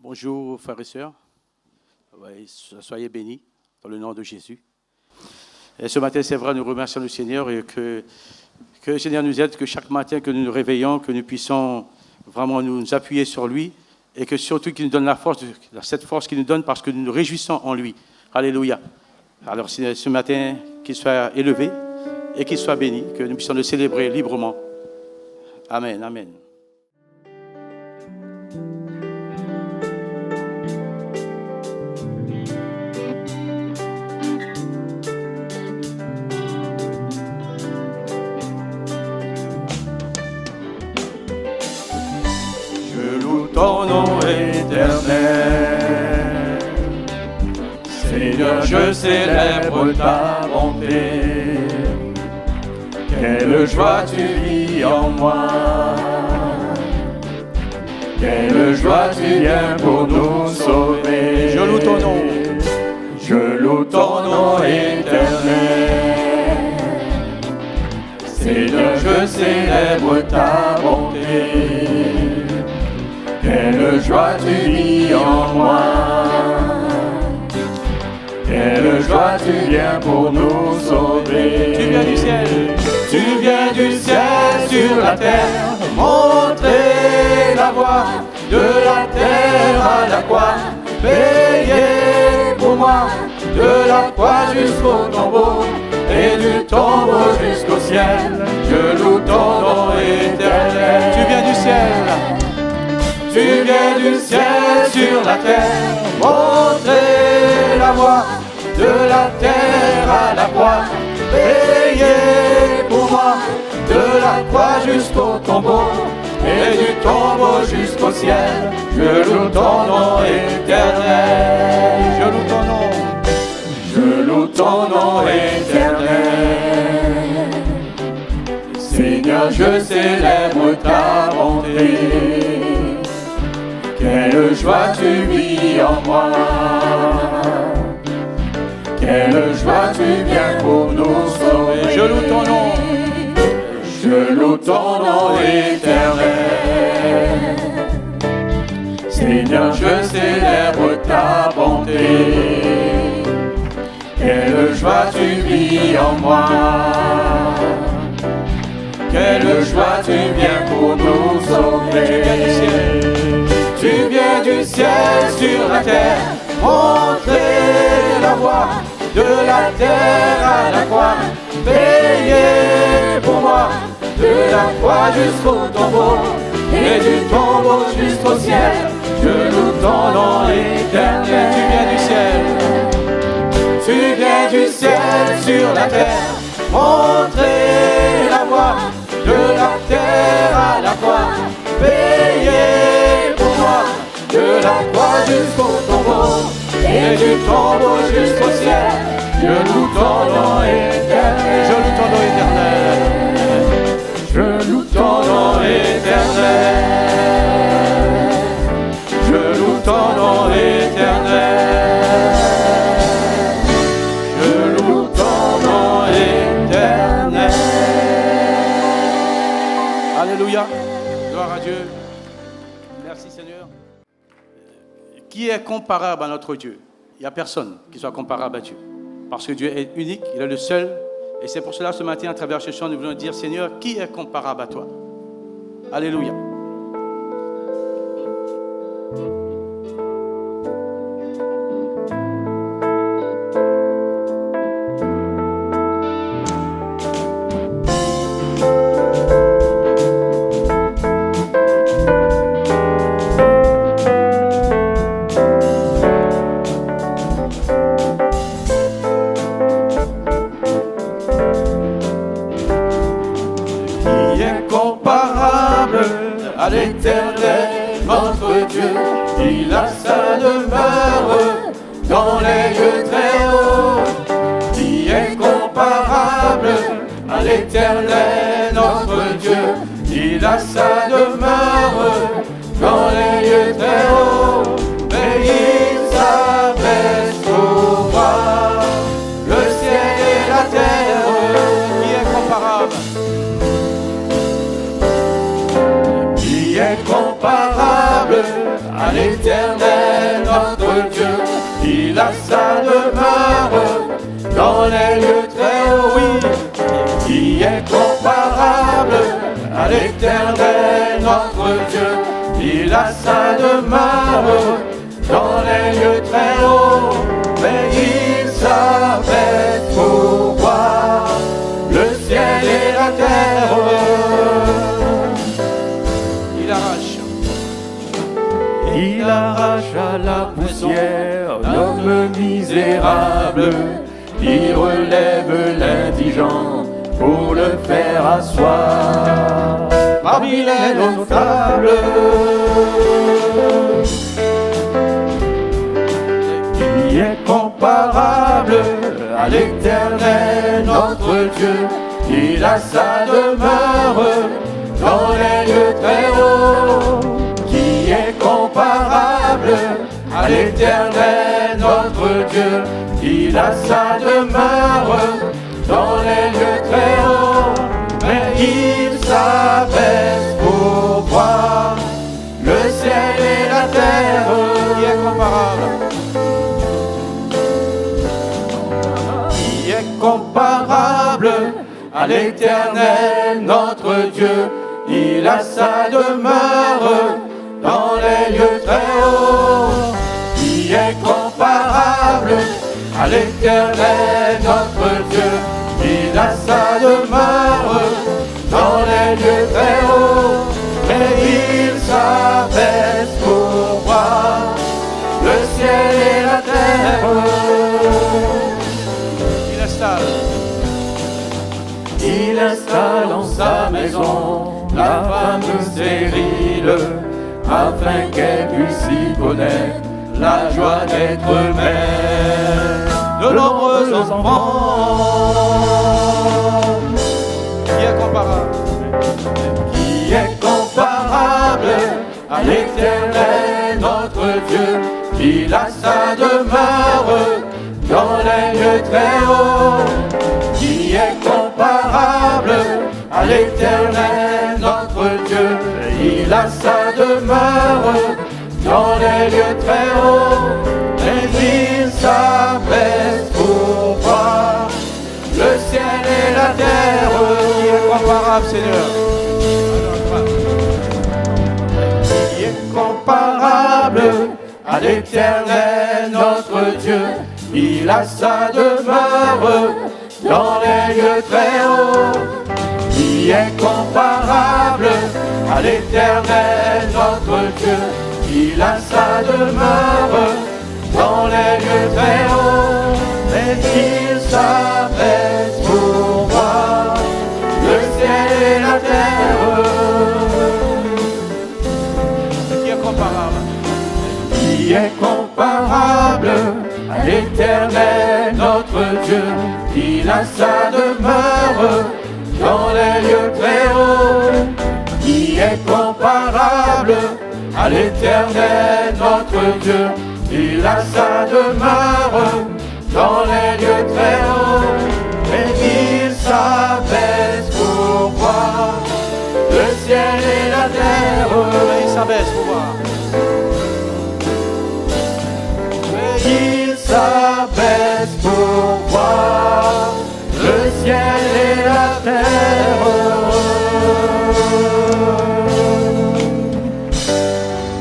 Bonjour frères et sœurs, soyez bénis dans le nom de Jésus. Et ce matin, c'est vrai, nous remercions le Seigneur et que le Seigneur nous aide, que chaque matin que nous nous réveillons, que nous puissions vraiment nous appuyer sur lui et que surtout qu'il nous donne la force, cette force qu'il nous donne parce que nous nous réjouissons en lui. Alléluia. Alors ce matin, qu'il soit élevé et qu'il soit béni, que nous puissions le célébrer librement. Amen, amen. Ton nom éternel, Seigneur, je célèbre ta bonté. Quelle joie tu vis en moi, quelle joie tu viens pour nous sauver. Je loue ton nom, je loue ton nom éternel, Seigneur, je célèbre ta bonté. Quelle joie tu vis en moi, quelle joie tu viens pour nous sauver. tu viens du ciel, tu viens du ciel sur la terre, montrer la voie de la terre à la croix, payer pour moi de la croix jusqu'au tombeau et du tombeau jusqu'au ciel. Je loue ton nom éternel. tu viens du ciel. Tu viens du ciel sur la terre, montrer la voie de la terre à la croix, payer pour moi de la croix jusqu'au tombeau et du tombeau jusqu'au ciel. Je loue ton nom éternel. Je loue ton nom. Je loue ton nom éternel. Seigneur, je célèbre ta bonté. Quelle joie tu vis en moi, quelle joie tu viens pour nous sauver. Je loue ton nom, je loue ton nom éternel. Seigneur, je célèbre ta bonté. Quelle joie tu vis en moi, quelle joie tu viens pour nous sauver. Tu viens du ciel sur la terre, montrer la voie de la terre à la croix, payer pour moi de la croix jusqu'au tombeau et du tombeau jusqu'au ciel. Je loue ton nom éternel. tu viens du ciel, tu viens du ciel sur la terre, montrer la voie de la terre à la croix, payer pour moi de la croix jusqu'au tombeau et du tombeau jusqu'au ciel. Je loue ton nom éternel. je loue ton nom éternel. Je loue ton nom éternel. Je loue ton nom éternel. Je loue ton nom éternel. Alléluia. Gloire à Dieu. Merci Seigneur. Qui est comparable à notre Dieu? Il n'y a personne qui soit comparable à Dieu. Parce que Dieu est unique, il est le seul. Et c'est pour cela ce matin, à travers ce chant, nous voulons dire, Seigneur, qui est comparable à toi? Alléluia. À l'éternel, notre Dieu, il a sa demeure dans les lieux très hauts. Qui est comparable à l'éternel, notre Dieu, il a sa demeure dans les lieux très hauts. Mais il s'abaisse pour voir le ciel et la terre. Qui est comparable? Comparable à l'éternel, l'Éternel notre Dieu, il a sa demeure dans les lieux très hauts, mais il s'abaisse pour voir le ciel et la terre. Il arrache à la poussière l'homme misérable, il relève l'indigent pour le faire asseoir parmi les notables. Qui est comparable à l'Éternel notre Dieu, il a sa demeure dans les lieux très hauts. Qui est comparable à l'Éternel notre Dieu, il a sa demeure dans les lieux très hauts, mais il s'abaisse pour voir le ciel et la terre. Qui est comparable? Qui est comparable à l'Éternel notre Dieu, il a sa demeure dans les lieux très hauts. Qui est comparable à l'Éternel notre Dieu, il a sa demeure dans les lieux très hauts, mais il s'abaisse pour voir le ciel et la terre. Il installe en sa maison la femme stérile, afin qu'elle puisse y connaître la joie d'être mère de nombreux enfants. Qui est comparable? Qui est comparable à l'Éternel notre Dieu, il a sa demeure dans les lieux très hauts. Qui est comparable à l'Éternel notre Dieu, il a sa demeure dans les lieux très hauts, mais il s'abaisse pour voir le ciel et la terre. Qui est comparable, Seigneur? Qui est comparable à l'Éternel notre Dieu, il a sa demeure dans les lieux très hauts. Qui est comparable à l'Éternel notre Dieu, il a sa demeure dans les lieux très hauts, mais il s'abaisse pour voir le ciel et la terre. Qui est comparable? Qui est comparable à l'Éternel notre Dieu, il a sa demeure dans les lieux très hauts. Qui est comparable à l'Éternel notre Dieu, il a sa demeure dans les lieux très hauts, mais il s'abaisse pour voir le ciel et la terre. Il s'abaisse pour voir. Mais il s'abaisse pour voir le ciel et la terre.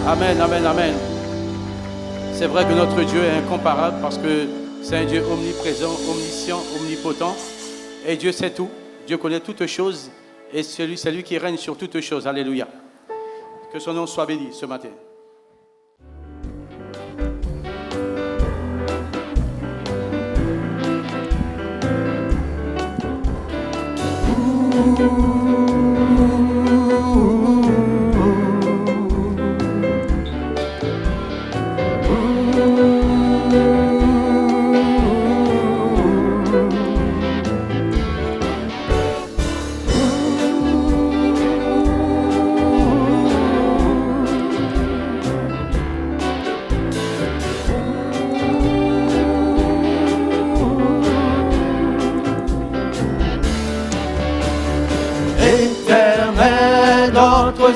Amen, amen, amen. C'est vrai que notre Dieu est incomparable parce que c'est un Dieu omniprésent, omniscient, omnipotent. Et Dieu sait tout. Dieu connaît toutes choses. Et c'est lui qui règne sur toutes choses. Alléluia. Que son nom soit béni ce matin.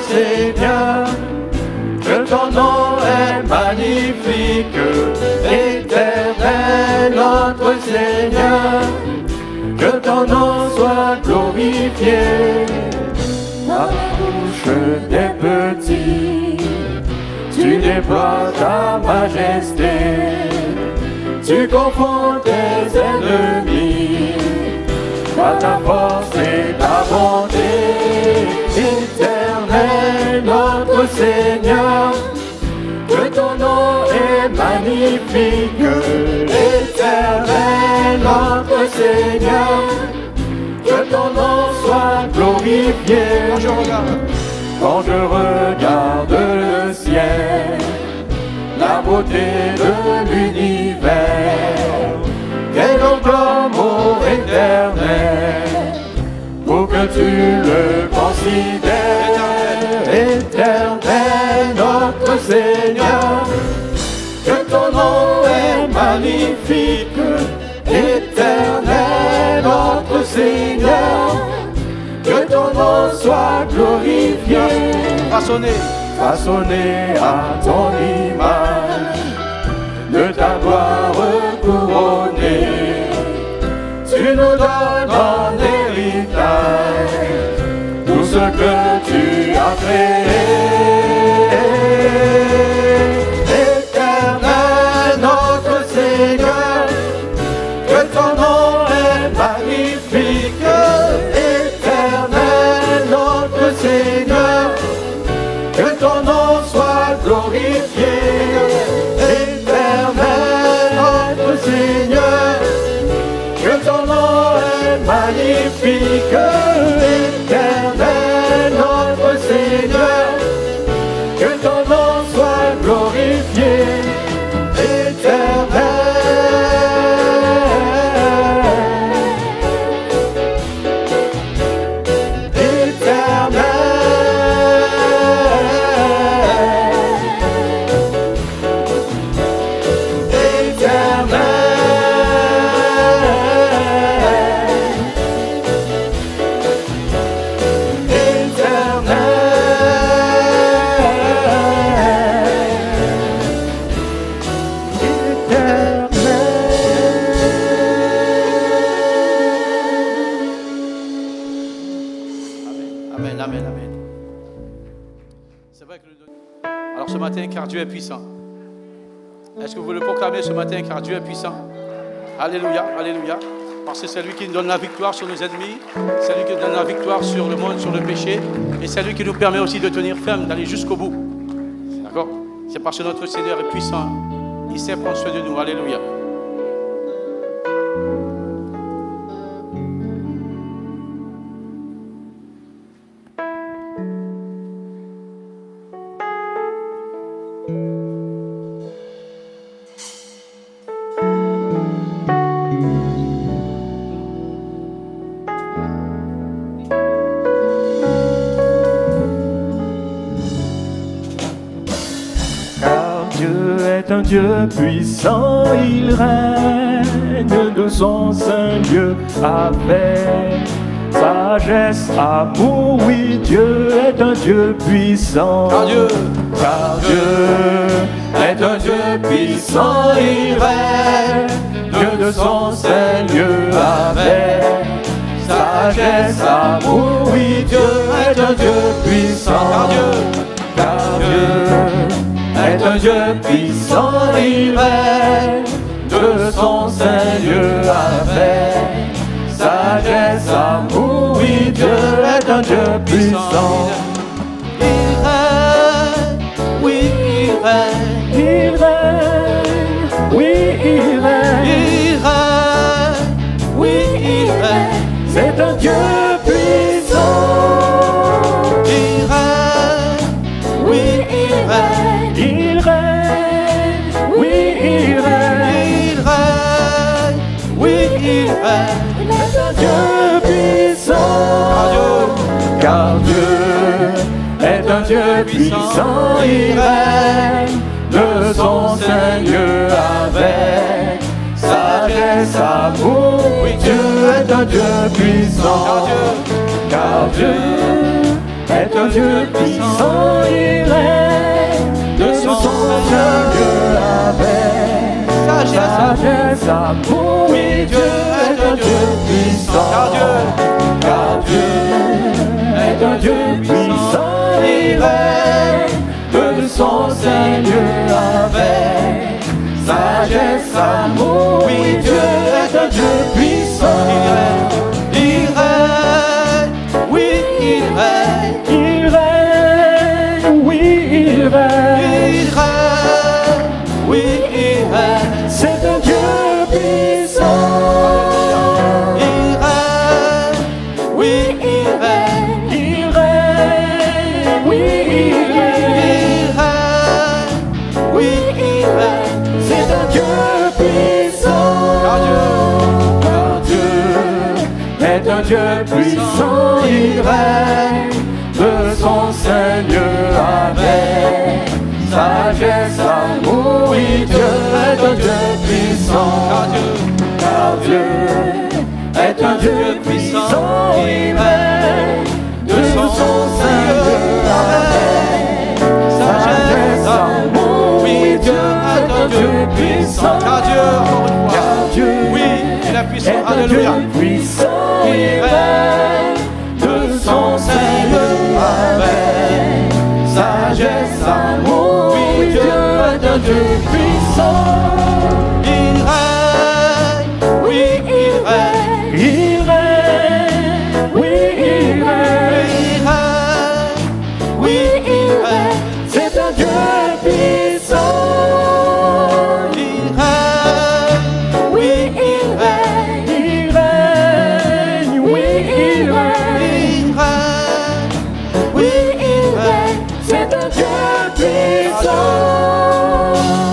Seigneur, que ton nom est magnifique. Éternel notre Seigneur, que ton nom soit glorifié. déploies ta majesté. Tu confonds tes ennemis par ta force et ta bonté. Éternel notre Seigneur, que ton nom est magnifique. Éternel notre Seigneur, que ton nom soit glorifié. Quand je regarde le ciel, la beauté de l'univers, quel amour éternel, pour que tu le considères. Éternel notre Seigneur, que ton nom est magnifique. Éternel notre Seigneur, que ton nom soit glorifié. Façonné à ton image, de ta gloire couronnée, tu nous donnes en héritage tout ce que tu as créé. Éternel notre Seigneur, que ton nom est magnifique. Éternel notre Seigneur, que ton nom soit glorifié. Éternel notre Seigneur, que ton nom est magnifique. Éternel notre Seigneur, que ton nom soit glorifié. Éternel. Car Dieu est puissant. Est-ce que vous le proclamez ce matin, car Dieu est puissant? Alléluia, alléluia. Parce que c'est lui qui nous donne la victoire sur nos ennemis, c'est lui qui nous donne la victoire sur le monde, sur le péché, et c'est lui qui nous permet aussi de tenir ferme, d'aller jusqu'au bout. D'accord? C'est parce que notre Seigneur est puissant. Il sait prendre soin de nous. Alléluia. Un Dieu puissant, il règne de son saint Dieu avec sagesse, amour. Oui, Dieu est un Dieu puissant. Car Dieu est un Dieu puissant, il règne de son saint Dieu avec sagesse, amour. Oui, Dieu est un Dieu puissant. Car Dieu est un Dieu puissant, il règne de son saint Dieu avec sagesse, amour. Oui, Dieu est un Dieu puissant. Il règne, oui, il règne, il règne, oui, il règne, il règne, oui, il règne. C'est un Dieu puissant. Il règne, oui, il règne. Il règne, oui, il règne, il règne, oui, il règne. Il est un Dieu puissant, car Dieu est un Dieu puissant, il règne de son saint Dieu avec sagesse, amour. Oui, Dieu est un Dieu puissant, car Dieu est un Dieu puissant, il règne de son saint Dieu avec sagesse, amour. Oui, Dieu est un Dieu puissant, car Dieu est un Dieu puissant, il règne de son saint saint Dieu avec sagesse, amour. Oui, Dieu est un Dieu puissant. Il règne, oui, il règne. Il règne, oui, il règne. Il règne, oui, il règne. C'est un Dieu puissant. Il règne, oui, il règne. Il règne, oui, il règne. Oui, il règne. C'est un Dieu puissant. Car Dieu est un Dieu puissant. Il règne de son Seigneur avec sagesse, amour. Oui, Dieu est un Dieu puissant. Car Dieu est un Dieu puissant. Il règne de son Seigneur avec sagesse, amour. Oui, Dieu est un Dieu puissant. Car Dieu, encore une fois, Dieu, oui, il est puissant. est un Alléluia. Dieu puissant. Il règne de son Seigneur avec sagesse, amour. Oui, Dieu est un Dieu puissant. Il règne, oui, il règne. Il règne, oui, il règne. Il règne, oui, il règne. C'est un Dieu puissant. Il règne, oui, il règne. Il règne, oui, il règne. Il règne, oui, il règne. C'est un Dieu puissant.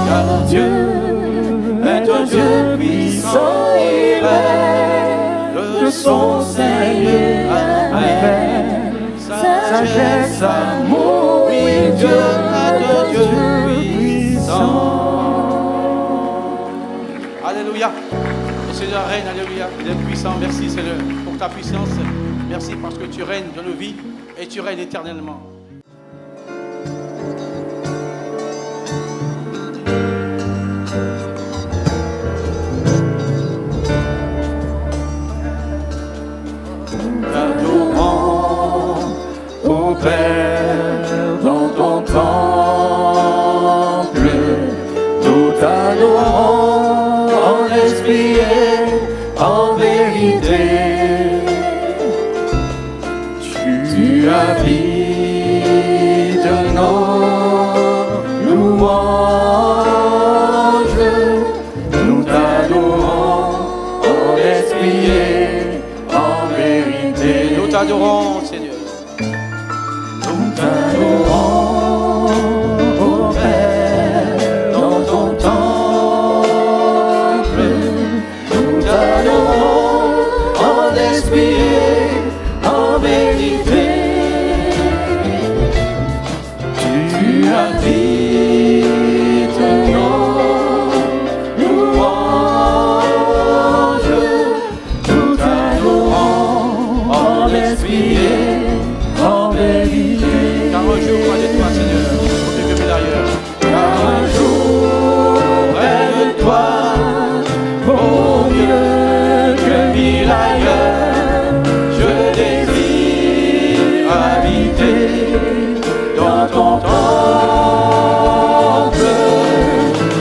Car Dieu Est un Dieu puissant. Il règne de son Seigneur avec sagesse, amour. Oui, Dieu est un Dieu puissant. Alléluia. Le Seigneur règne, alléluia. Il est puissant. Merci Seigneur pour ta puissance. Merci parce que tu règnes dans nos vies et tu règnes éternellement. T'adorons, ô Père, dans ton temple. Nous t'adorons en esprit et en vérité. Tu habites nos louanges. Nous t'adorons en esprit et en vérité. Nous t'adorons, Seigneur. Nous t'adorons, ô Père, dans ton temple. Nous t'adorons en esprit et en vérité. Tu habites nos louanges. Nous t'adorons en esprit et en vérité. Car un jour près de toi, Seigneur, au mieux que d'ailleurs. Car un jour près de toi vaut mieux que mille ailleurs. Je désire habiter dans ton temple.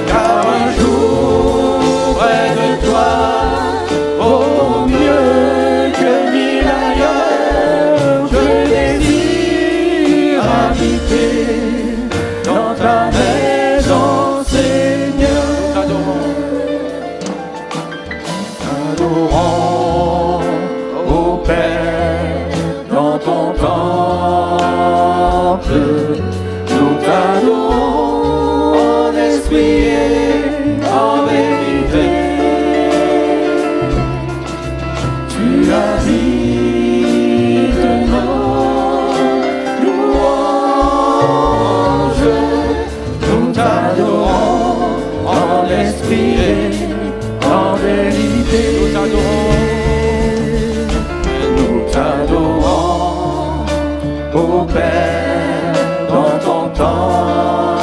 Car un jour près de toi vaut mieux que mille ailleurs. Je désire habiter dans ta maison, Seigneur. T'adorons. T'adorons, ô Père, dans ton temple. Nous t'adorons en esprit et en vérité. Tu habites nos louanges. Nous t'adorons en esprit et en vérité. Nous t'adorons. Nous t'adorons, ô Père, dans ton temple.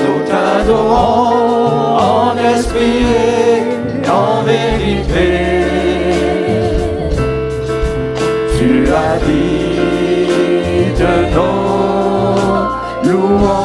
Nous t'adorons en esprit et en vérité. Tu habites nos louanges.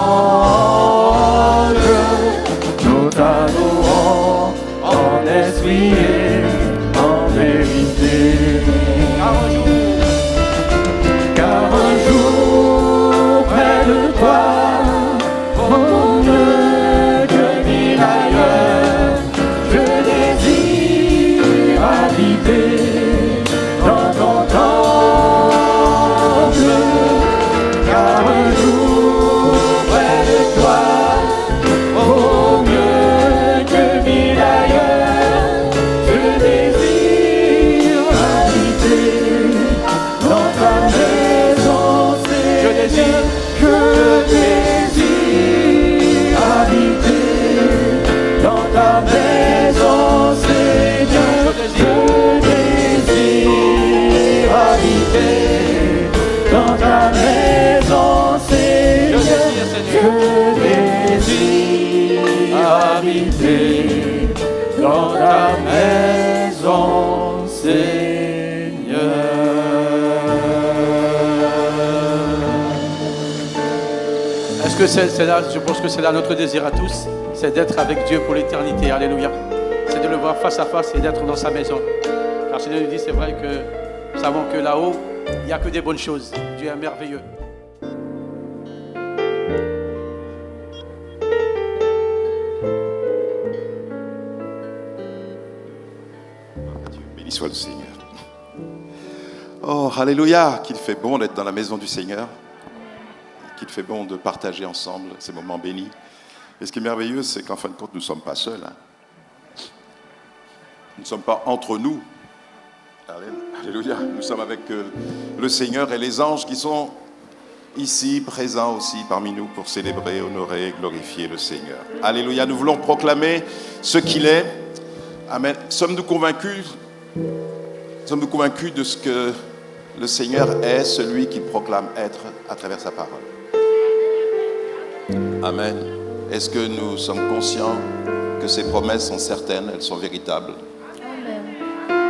l'éternité dans ta maison, Seigneur. Est-ce que c'est là, je pense que c'est là notre désir à tous, c'est d'être avec Dieu pour l'éternité. Alléluia. C'est de le voir face à face et d'être dans sa maison. Car Seigneur nous dit, c'est vrai que nous savons que là-haut, il n'y a que des bonnes choses. Dieu est merveilleux. Béni soit le Seigneur. Oh, alléluia, qu'il fait bon d'être dans la maison du Seigneur, qu'il fait bon de partager ensemble ces moments bénis. Et ce qui est merveilleux, c'est qu'en fin de compte, nous ne sommes pas seuls. Nous ne sommes pas entre nous. Alléluia. Nous sommes avec le Seigneur et les anges qui sont ici, présents aussi parmi nous pour célébrer, honorer et glorifier le Seigneur. Alléluia. Nous voulons proclamer ce qu'il est. Amen. Sommes-nous convaincus de ce que le Seigneur est, celui qu'il proclame être à travers sa parole? Amen. Est-ce que nous sommes conscients que ces promesses sont certaines, elles sont véritables?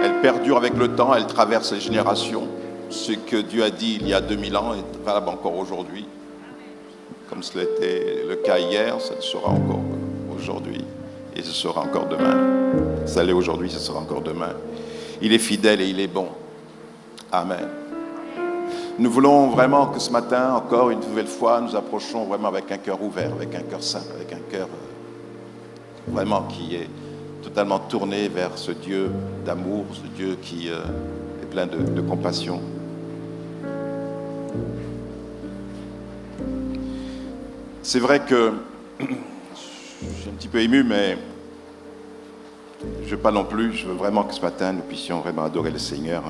Elles perdurent avec le temps, elles traversent les générations. Ce que Dieu a dit il y a 2000 ans est valable encore aujourd'hui. Comme cela était le cas hier, ça le sera encore aujourd'hui. Et ce sera encore demain. Ça l'est aujourd'hui, ce sera encore demain. Il est fidèle et il est bon. Amen. Nous voulons vraiment que ce matin, encore une nouvelle fois, nous approchons vraiment avec un cœur ouvert, avec un cœur simple, avec un cœur vraiment qui est totalement tourné vers ce Dieu d'amour, ce Dieu qui est plein de compassion. C'est vrai que je suis un petit peu ému, mais je ne veux pas non plus, je veux vraiment que ce matin nous puissions vraiment adorer le Seigneur.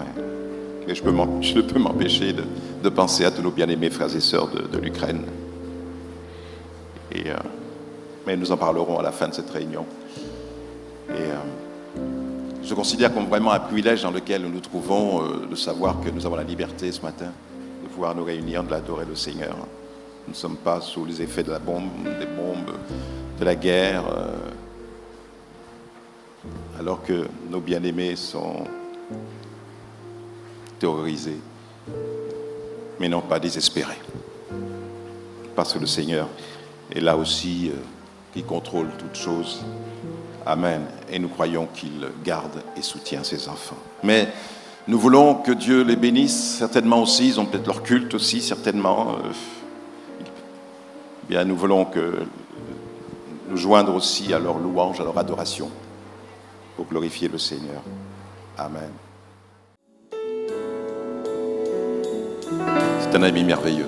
Et je ne peux m'empêcher de penser à tous nos bien-aimés frères et sœurs de l'Ukraine. Mais nous en parlerons à la fin de cette réunion. Et je considère comme vraiment un privilège dans lequel nous nous trouvons de savoir que nous avons la liberté ce matin de pouvoir nous réunir, de l'adorer le Seigneur. Nous ne sommes pas sous les effets de la bombe, des bombes, de la guerre, alors que nos bien-aimés sont terrorisés, mais non pas désespérés. Parce que le Seigneur est là aussi, qui contrôle toutes choses. Amen. Et nous croyons qu'il garde et soutient ses enfants. Mais nous voulons que Dieu les bénisse, certainement aussi, ils ont peut-être leur culte aussi, certainement. Bien, nous voulons nous joindre aussi à leur louange, à leur adoration, pour glorifier le Seigneur. Amen. C'est un ami merveilleux.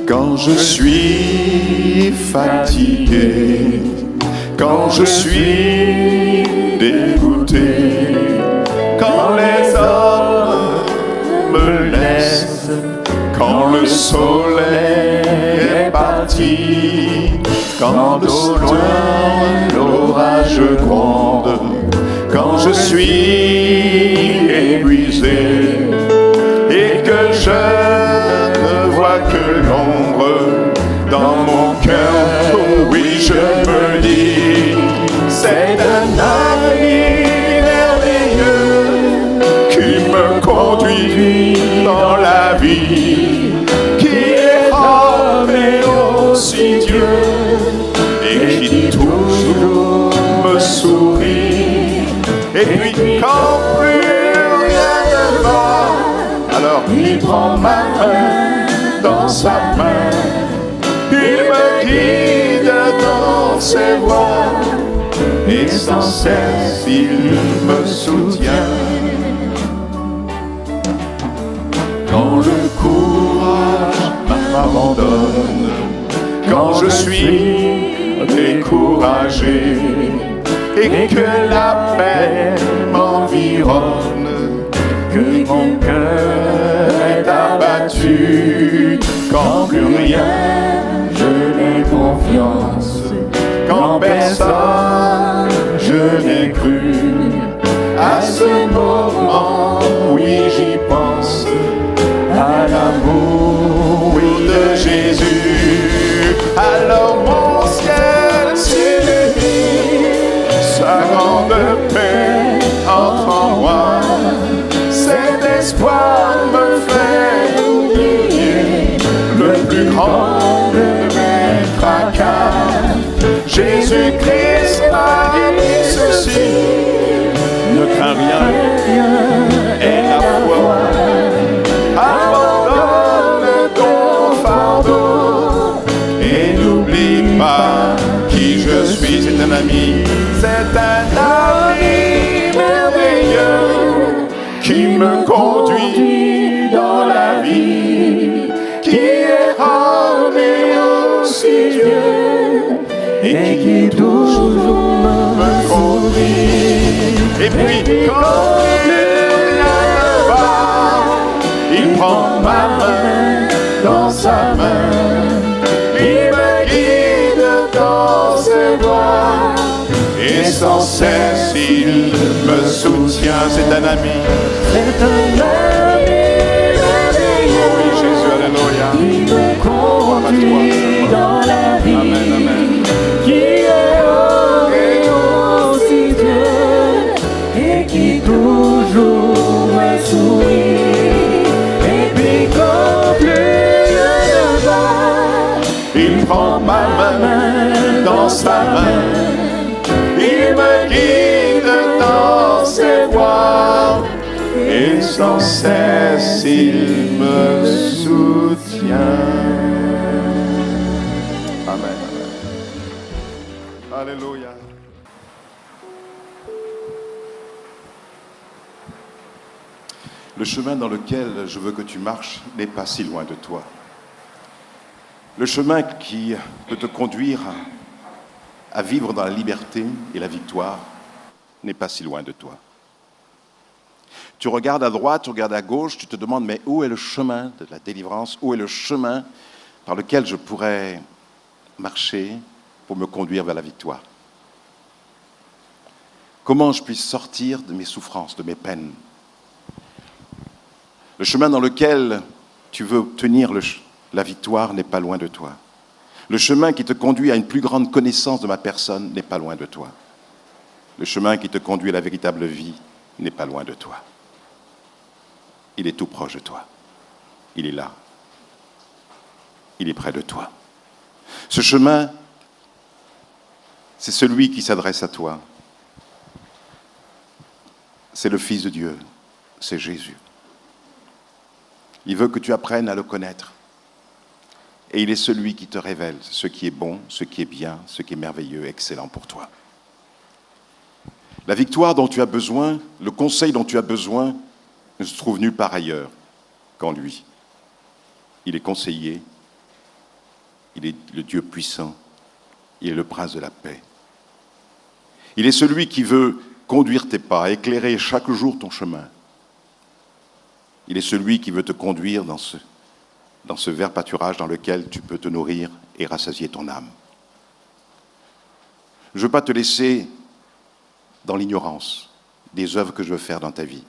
Quand je suis fatigué, quand je suis dégoûté, quand les hommes me laissent, quand le soleil est parti, quand au loin l'orage gronde, quand je suis épuisé et que je ne vois que l'ombre dans mon cœur, oh oui, je me dis, c'est un ami merveilleux qui me conduit dans la vie, qui est homme et aussi Dieu, et qui toujours me sourit. Et puis quand plus rien ne va, alors il prend ma main dans sa main, il me guide dans ses voies, et sans cesse il me soutient. Quand le courage m'abandonne, quand je suis découragé, et que la paix m'environne, que mon cœur est abattu, battu, quand plus rien, je n'ai confiance, quand personne, je n'ai cru. À ce moment, oui, j'y pense, à l'amour, oui, de Jésus. Alors mon ciel s'illumine, sa grande paix entre en moi. Cet espoir me fait oublier le plus grand de mes fracas. Jésus-Christ m'a dit ceci: ne crains rien, et la foi. Abandonne ton fardeau et n'oublie pas qui je suis. C'est un ami, c'est un ami merveilleux qui me conduit dans la vie, qui est homme et aussi Dieu, et qui toujours me conduit. Et puis quand rien ne va, il prend ma main dans sa main, il me guide dans ses voies, et sans cesse il me soutient. C'est un ami. C'est un ami merveilleux. Oui, Jésus, alléluia. Qui me conduit dans la vie. Amen, amen. Qui est homme et aussi Dieu, et qui toujours me sourit. Et puis quand plus rien ne va, il prend ma main dans sa main, il me guide dans ses voies, et sans cesse il me soutient. Amen, amen. Alléluia. Le chemin dans lequel je veux que tu marches n'est pas si loin de toi. Le chemin qui peut te conduire à vivre dans la liberté et la victoire n'est pas si loin de toi. Tu regardes à droite, tu regardes à gauche, tu te demandes, mais où est le chemin de la délivrance? Où est le chemin par lequel je pourrais marcher pour me conduire vers la victoire? Comment je puis sortir de mes souffrances, de mes peines? Le chemin dans lequel tu veux obtenir la victoire n'est pas loin de toi. Le chemin qui te conduit à une plus grande connaissance de ma personne n'est pas loin de toi. Le chemin qui te conduit à la véritable vie n'est pas loin de toi. Il est tout proche de toi. Il est là. Il est près de toi. Ce chemin, c'est celui qui s'adresse à toi. C'est le Fils de Dieu. C'est Jésus. Il veut que tu apprennes à le connaître. Et il est celui qui te révèle ce qui est bon, ce qui est bien, ce qui est merveilleux, excellent pour toi. La victoire dont tu as besoin, le conseil dont tu as besoin, ne se trouve nulle part ailleurs qu'en lui. Il est conseiller, il est le Dieu puissant, il est le prince de la paix. Il est celui qui veut conduire tes pas, éclairer chaque jour ton chemin. Il est celui qui veut te conduire dans ce vert pâturage dans lequel tu peux te nourrir et rassasier ton âme. Je ne veux pas te laisser dans l'ignorance des œuvres que je veux faire dans ta vie.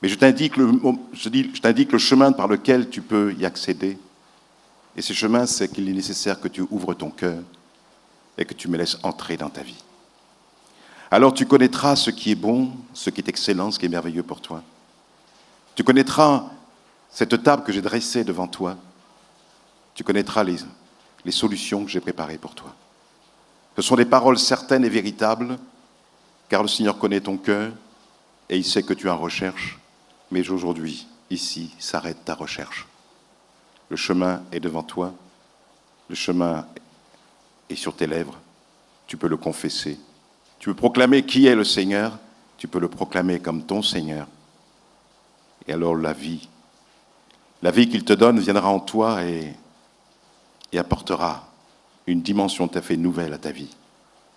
Mais je t'indique le chemin par lequel tu peux y accéder. Et ce chemin, c'est qu'il est nécessaire que tu ouvres ton cœur et que tu me laisses entrer dans ta vie. Alors tu connaîtras ce qui est bon, ce qui est excellent, ce qui est merveilleux pour toi. Tu connaîtras cette table que j'ai dressée devant toi. Tu connaîtras les solutions que j'ai préparées pour toi. Ce sont des paroles certaines et véritables, car le Seigneur connaît ton cœur et il sait que tu es en recherche. Mais aujourd'hui, ici, s'arrête ta recherche. Le chemin est devant toi, le chemin est sur tes lèvres, tu peux le confesser. Tu peux proclamer qui est le Seigneur, tu peux le proclamer comme ton Seigneur. Et alors la vie qu'il te donne viendra en toi et apportera une dimension tout à fait nouvelle à ta vie.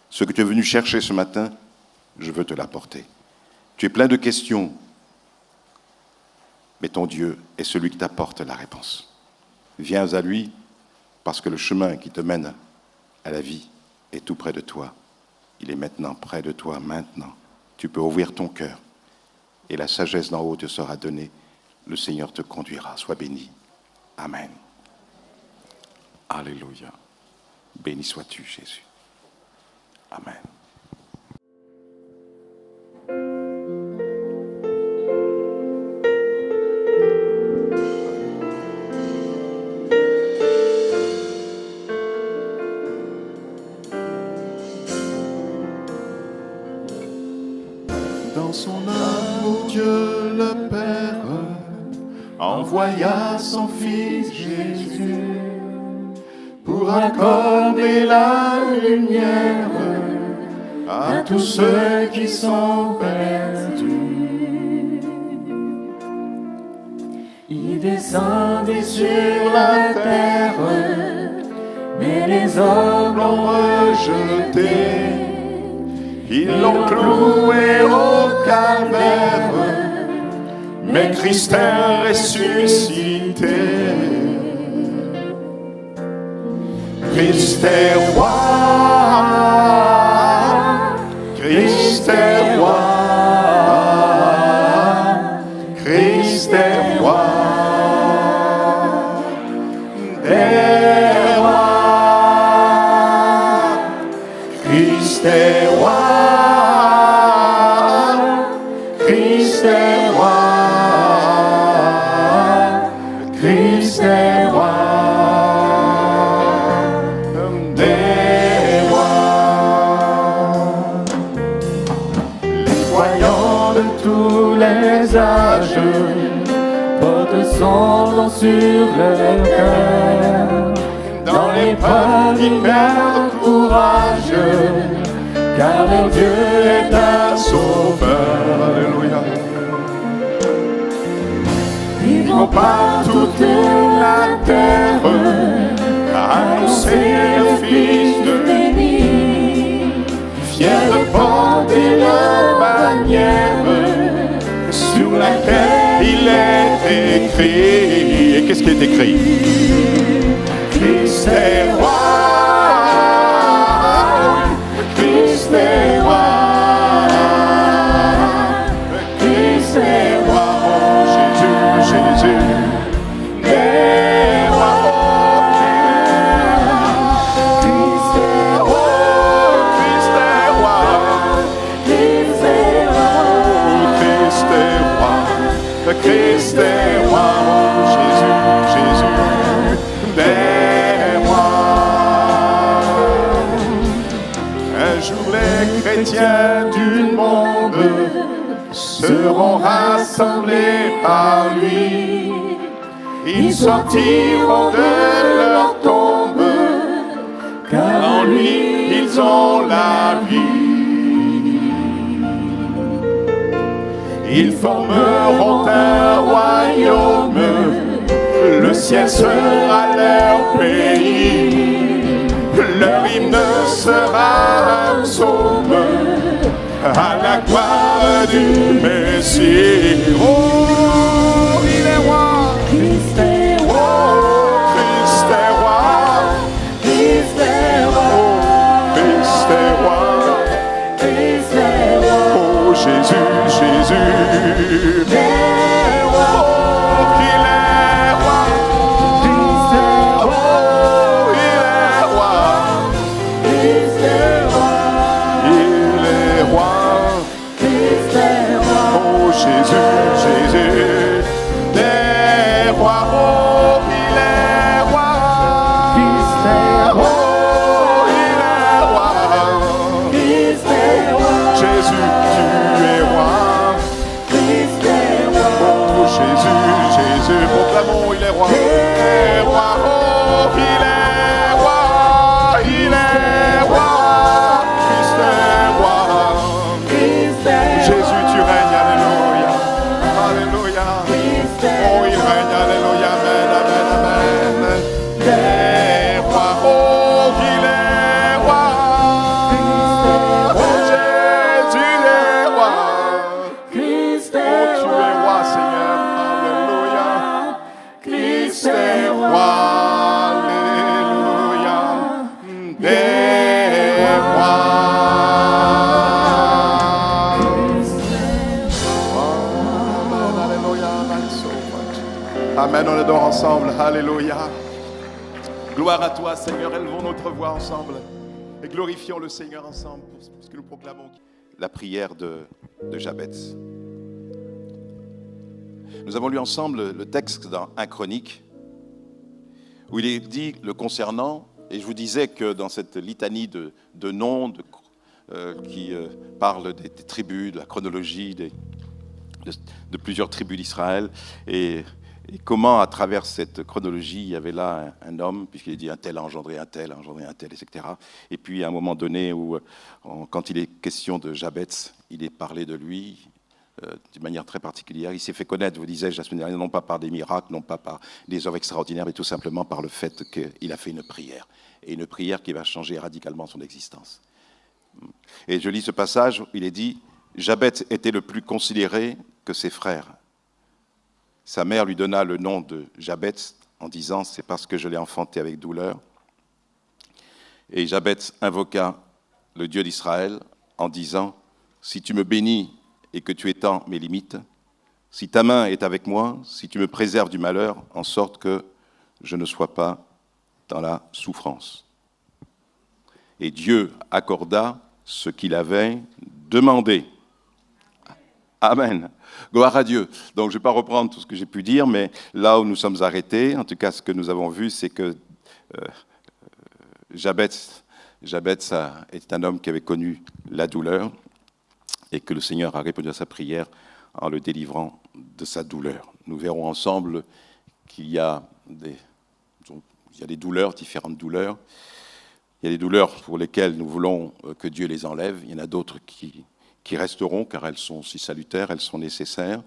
Ce que tu es venu chercher ce matin, je veux te l'apporter. Tu es plein de questions. mais ton Dieu est celui qui t'apporte la réponse. Viens à lui, parce que le chemin qui te mène à la vie est tout près de toi. Il est maintenant près de toi, maintenant. Tu peux ouvrir ton cœur, et la sagesse d'en haut te sera donnée. Le Seigneur te conduira. Sois béni. Amen. Alléluia. Béni sois-tu, Jésus. Amen. Dans son amour, Dieu le Père envoya son Fils Jésus pour accorder la lumière à tous ceux qui sont perdus. Il descendit sur la terre, mais les hommes l'ont rejeté. Ils l'ont cloué au calvaire, mais Christ est ressuscité. Christ est roi, Christ est roi, Christ est roi des rois, Christ est roi. Christ est roi, Christ est roi des rois. Les voyants de tous les âges portent son nom sur leur cœur. Dans l'épreuve, ils perdent courage, car leur Dieu est un sauveur. Alléluia. Ils vont par toute la terre annoncer le Fils de béni, fier de porter leur bannière sur laquelle il est écrit. Et qu'est-ce qui est écrit? Christ est roi. Christ est roi, Christ est roi, oh Jésus, Jésus, des rois, oh Christ est roi, Christ est roi, Christ est roi, Christ est roi, Christ est roi, oh Jésus, Jésus, des rois. Un jour les chrétiens du monde seront rassemblés par lui. Ils sortiront de leur tombe, car en lui ils ont la vie. Ils formeront un royaume, le ciel sera leur pays. Leur hymne sera un psaume à la gloire du Messie. Oh, il est roi, Christ est roi, Christ est roi, Christ est roi, Christ est roi, Christ est roi. Oh Jésus, Jésus, est roi, oh qu'il est roi, Christ est roi. Jésus, Jésus, des rois, oh, il est roi. Christ est roi, oh, il est roi. Christ est roi. Jésus, tu es roi. Christ est roi. Oh, Jésus, Jésus, proclamons, il est roi. Il est roi, oh, il est roi. Il est roi. Christ est roi. Christ est roi. Jésus, tu règnes, alléluia. Alléluia. Oh, il règne, alléluia. Amen, amen, amen. Les rois, oh, il est roi. Oh, Jésus est roi. Oh, tu es roi, Seigneur. Alléluia. Amen, on adore ensemble. Alléluia. Gloire à toi, Seigneur. Élevons notre voix ensemble et glorifions le Seigneur ensemble pour ce que nous proclamons. La prière de Jabez. Nous avons lu ensemble le texte dans 1 Chronique où il est dit le concernant, et je vous disais que dans cette litanie de noms qui parle des tribus, de la chronologie de plusieurs tribus d'Israël, et comment à travers cette chronologie il y avait là un homme, puisqu'il est dit un tel a engendré un tel, etc. Et puis à un moment donné où quand il est question de Jabez, il est parlé de lui d'une manière très particulière. Il s'est fait connaître, vous disais-je la semaine dernière, non pas par des miracles, non pas par des œuvres extraordinaires, mais tout simplement par le fait qu'il a fait une prière. Et une prière qui va changer radicalement son existence. Et je lis ce passage où il est dit « Jabez était le plus considéré que ses frères. Sa mère lui donna le nom de Jabez en disant « C'est parce que je l'ai enfanté avec douleur. » Et Jabez invoqua le Dieu d'Israël en disant « Si tu me bénis et que tu étends mes limites, si ta main est avec moi, si tu me préserves du malheur, en sorte que je ne sois pas dans la souffrance. » Et Dieu accorda ce qu'il avait demandé. Amen. Gloire à Dieu. Donc je ne vais pas reprendre tout ce que j'ai pu dire, mais là où nous sommes arrêtés, en tout cas ce que nous avons vu, c'est que Jabez est un homme qui avait connu la douleur et que le Seigneur a répondu à sa prière en le délivrant de sa douleur. Nous verrons ensemble qu'il y a des douleurs, différentes douleurs. Il y a des douleurs pour lesquelles nous voulons que Dieu les enlève. Il y en a d'autres qui resteront, car elles sont si salutaires, elles sont nécessaires.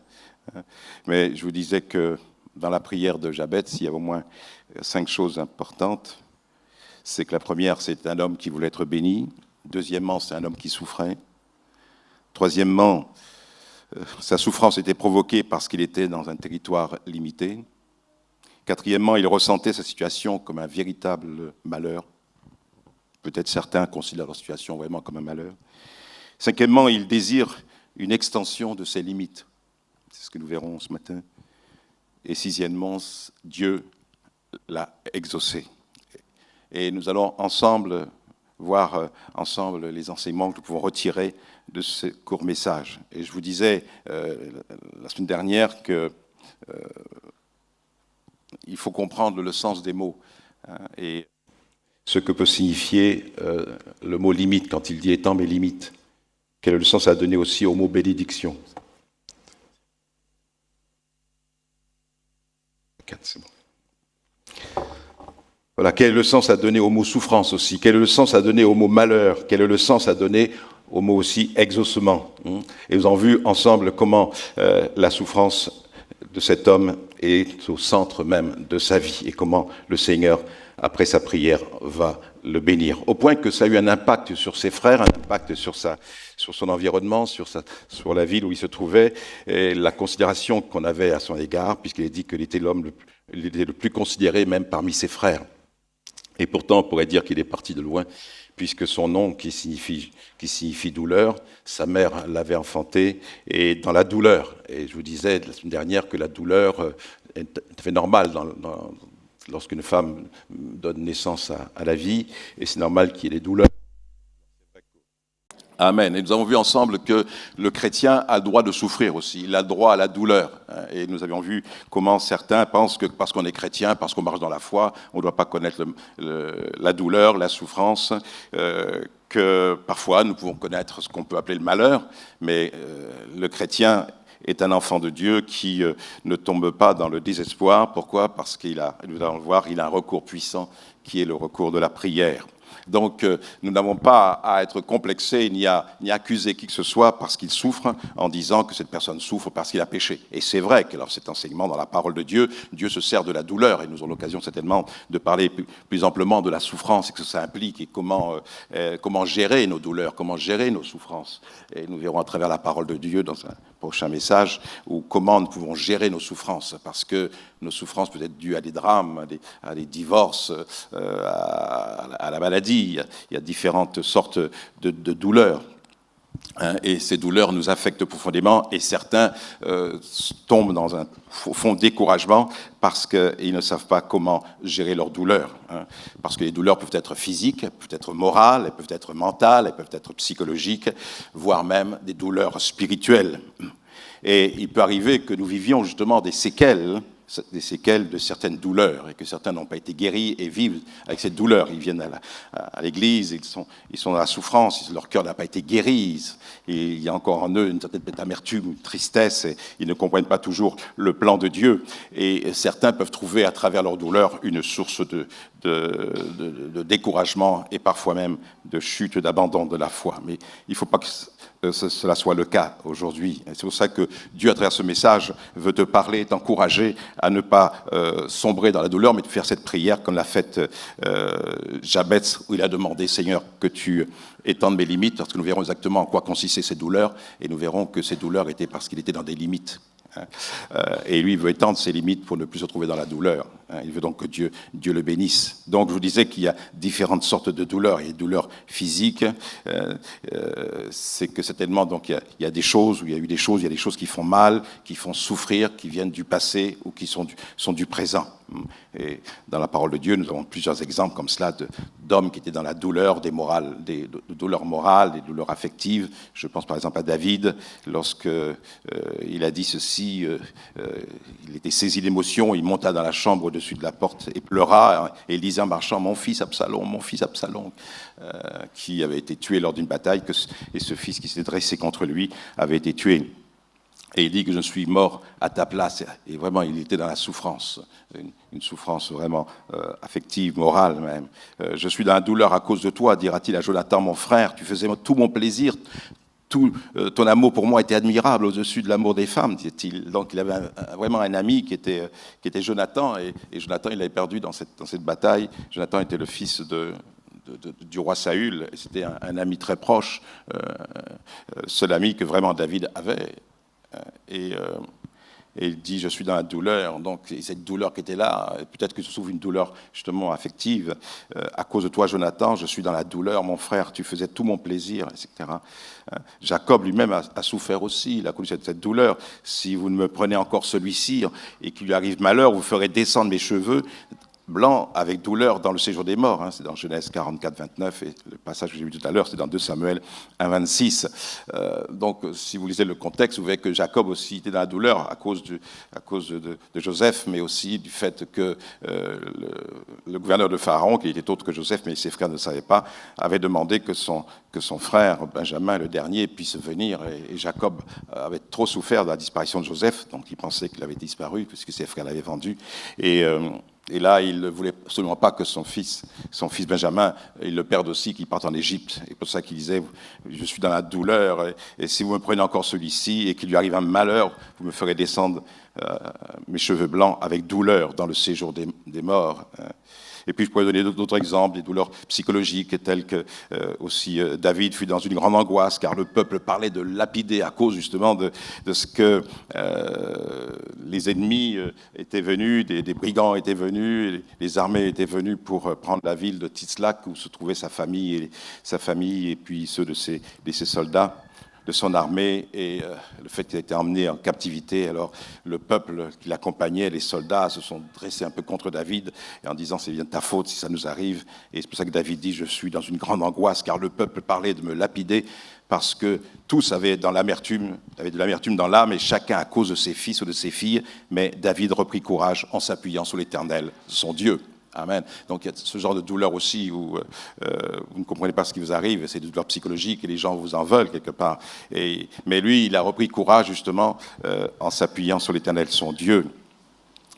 Mais je vous disais que dans la prière de Jabez, il y a au moins 5 choses importantes. C'est que la première, c'est un homme qui voulait être béni. Deuxièmement, c'est un homme qui souffrait. Troisièmement, sa souffrance était provoquée parce qu'il était dans un territoire limité. Quatrièmement, il ressentait sa situation comme un véritable malheur. Peut-être certains considèrent leur situation vraiment comme un malheur. Cinquièmement, il désire une extension de ses limites. C'est ce que nous verrons ce matin. Et sixièmement, Dieu l'a exaucé. Et nous allons ensemble voir ensemble les enseignements que nous pouvons retirer de ce court message. Et je vous disais la semaine dernière que il faut comprendre le sens des mots et ce que peut signifier le mot limite quand il dit étant mes limites. Quel est le sens à donner aussi au mot bénédiction? C'est bon. Voilà, quel est le sens à donner au mot souffrance aussi? Quel est le sens à donner au mot malheur? Quel est le sens à donner au mot aussi exaucement? Et nous avons vu ensemble comment la souffrance de cet homme est au centre même de sa vie et comment le Seigneur, après sa prière, va le bénir. Au point que ça a eu un impact sur ses frères, un impact sur son environnement, sur la ville où il se trouvait, et la considération qu'on avait à son égard, puisqu'il est dit qu'il était l'homme le plus considéré même parmi ses frères. Et pourtant, on pourrait dire qu'il est parti de loin, puisque son nom, qui signifie douleur, sa mère l'avait enfanté, et dans la douleur. Et je vous disais la semaine dernière que la douleur est fait normale lorsqu'une femme donne naissance à la vie, et c'est normal qu'il y ait des douleurs. Amen. Et nous avons vu ensemble que le chrétien a le droit de souffrir aussi, il a le droit à la douleur. Et nous avions vu comment certains pensent que parce qu'on est chrétien, parce qu'on marche dans la foi, on ne doit pas connaître la douleur, la souffrance, que parfois nous pouvons connaître ce qu'on peut appeler le malheur, mais le chrétien est un enfant de Dieu qui ne tombe pas dans le désespoir. Pourquoi? Parce qu'il a, nous allons le voir, il a un recours puissant qui est le recours de la prière. Donc, nous n'avons pas à être complexés ni à accuser qui que ce soit parce qu'il souffre en disant que cette personne souffre parce qu'il a péché. Et c'est vrai que dans cet enseignement, dans la parole de Dieu, Dieu se sert de la douleur et nous aurons l'occasion certainement de parler plus amplement de la souffrance et que ça implique et comment gérer nos douleurs, comment gérer nos souffrances. Et nous verrons à travers la parole de Dieu dans un prochain message ou comment nous pouvons gérer nos souffrances parce que nos souffrances peuvent être dues à des drames, à des divorces, à la maladie. Il y a différentes sortes de douleurs. Et ces douleurs nous affectent profondément et certains tombent dans un fond découragement parce qu'ils ne savent pas comment gérer leurs douleurs. Parce que les douleurs peuvent être physiques, peuvent être morales, elles peuvent être mentales, elles peuvent être psychologiques, voire même des douleurs spirituelles. Et il peut arriver que nous vivions justement des séquelles de certaines douleurs et que certains n'ont pas été guéris et vivent avec cette douleur. Ils viennent à l'église, ils sont dans la souffrance, leur cœur n'a pas été guéri, et il y a encore en eux une certaine amertume, une tristesse, et ils ne comprennent pas toujours le plan de Dieu. Et certains peuvent trouver à travers leur douleur une source de découragement et parfois même de chute, d'abandon de la foi. Mais il ne faut pas que cela soit le cas aujourd'hui. C'est pour ça que Dieu, à travers ce message, veut te parler, t'encourager à ne pas sombrer dans la douleur, mais de faire cette prière comme l'a faite Jabez, où il a demandé, Seigneur, que tu étendes mes limites, parce que nous verrons exactement en quoi consistaient ces douleurs, et nous verrons que ces douleurs étaient parce qu'il était dans des limites. Et lui, il veut étendre ses limites pour ne plus se trouver dans la douleur. Il veut donc que Dieu le bénisse. Donc, je vous disais qu'il y a différentes sortes de douleurs. Il y a des douleurs physiques. C'est que certainement, donc, il y a des choses où il y a eu des choses, il y a des choses qui font mal, qui font souffrir, qui viennent du passé ou qui sont du présent. Et dans la parole de Dieu, nous avons plusieurs exemples comme cela d'hommes qui étaient dans la douleur, des douleurs morales, des douleurs affectives. Je pense par exemple à David, lorsque il a dit ceci, il était saisi d'émotion, il monta dans la chambre au-dessus de la porte et pleura, et il disait en marchant, mon fils Absalom, qui avait été tué lors d'une bataille, et ce fils qui s'était dressé contre lui avait été tué. Et il dit que je suis mort à ta place. Et vraiment, il était dans la souffrance, une souffrance vraiment affective, morale même. Je suis dans la douleur à cause de toi, dira-t-il à Jonathan, mon frère. Tu faisais tout mon plaisir. Tout ton amour pour moi était admirable au-dessus de l'amour des femmes, disait-il. Donc il avait vraiment un ami qui était Jonathan. Et Jonathan, il l'avait perdu dans cette bataille. Jonathan était le fils du roi Saül. C'était un ami très proche, seul ami que vraiment David avait. Et il dit, je suis dans la douleur, donc cette douleur qui était là, peut-être que se trouve une douleur justement affective. À cause de toi, Jonathan, je suis dans la douleur, mon frère, tu faisais tout mon plaisir, etc. Jacob lui-même a souffert aussi, il a connu cette douleur. Si vous ne me prenez encore celui-ci et qu'il lui arrive malheur, vous ferez descendre mes cheveux blanc avec douleur dans le séjour des morts. C'est dans Genèse 44, 29, et le passage que j'ai vu tout à l'heure, c'est dans 2 Samuel 1, 26. Donc, si vous lisez le contexte, vous verrez que Jacob aussi était dans la douleur à cause de Joseph, mais aussi du fait que le gouverneur de Pharaon, qui était autre que Joseph, mais ses frères ne le savaient pas, avait demandé que son frère, Benjamin, le dernier, puisse venir. Et Jacob avait trop souffert de la disparition de Joseph, donc il pensait qu'il avait disparu, puisque ses frères l'avaient vendu. Et là, il ne voulait absolument pas que son fils Benjamin, il le perde aussi, qu'il parte en Égypte. Et pour ça qu'il disait, je suis dans la douleur, et si vous me prenez encore celui-ci, et qu'il lui arrive un malheur, vous me ferez descendre mes cheveux blancs avec douleur dans le séjour des morts. Et puis je pourrais donner d'autres exemples, des douleurs psychologiques, telles que aussi David fut dans une grande angoisse, car le peuple parlait de lapider à cause justement de ce que les ennemis étaient venus, des brigands étaient venus, les armées étaient venues pour prendre la ville de Titzlak, où se trouvait sa famille et puis ceux de ses soldats, de son armée, et le fait qu'il a été emmené en captivité. Alors le peuple qui l'accompagnait, les soldats, se sont dressés un peu contre David, et en disant c'est bien de ta faute si ça nous arrive. Et c'est pour ça que David dit, je suis dans une grande angoisse, car le peuple parlait de me lapider, parce que tous avaient de l'amertume dans l'âme, et chacun à cause de ses fils ou de ses filles. Mais David reprit courage en s'appuyant sur l'Éternel, son Dieu. Amen. Donc il y a ce genre de douleur aussi où vous ne comprenez pas ce qui vous arrive, c'est des douleurs psychologiques et les gens vous en veulent quelque part. Mais lui, il a repris courage justement en s'appuyant sur l'Éternel, son Dieu.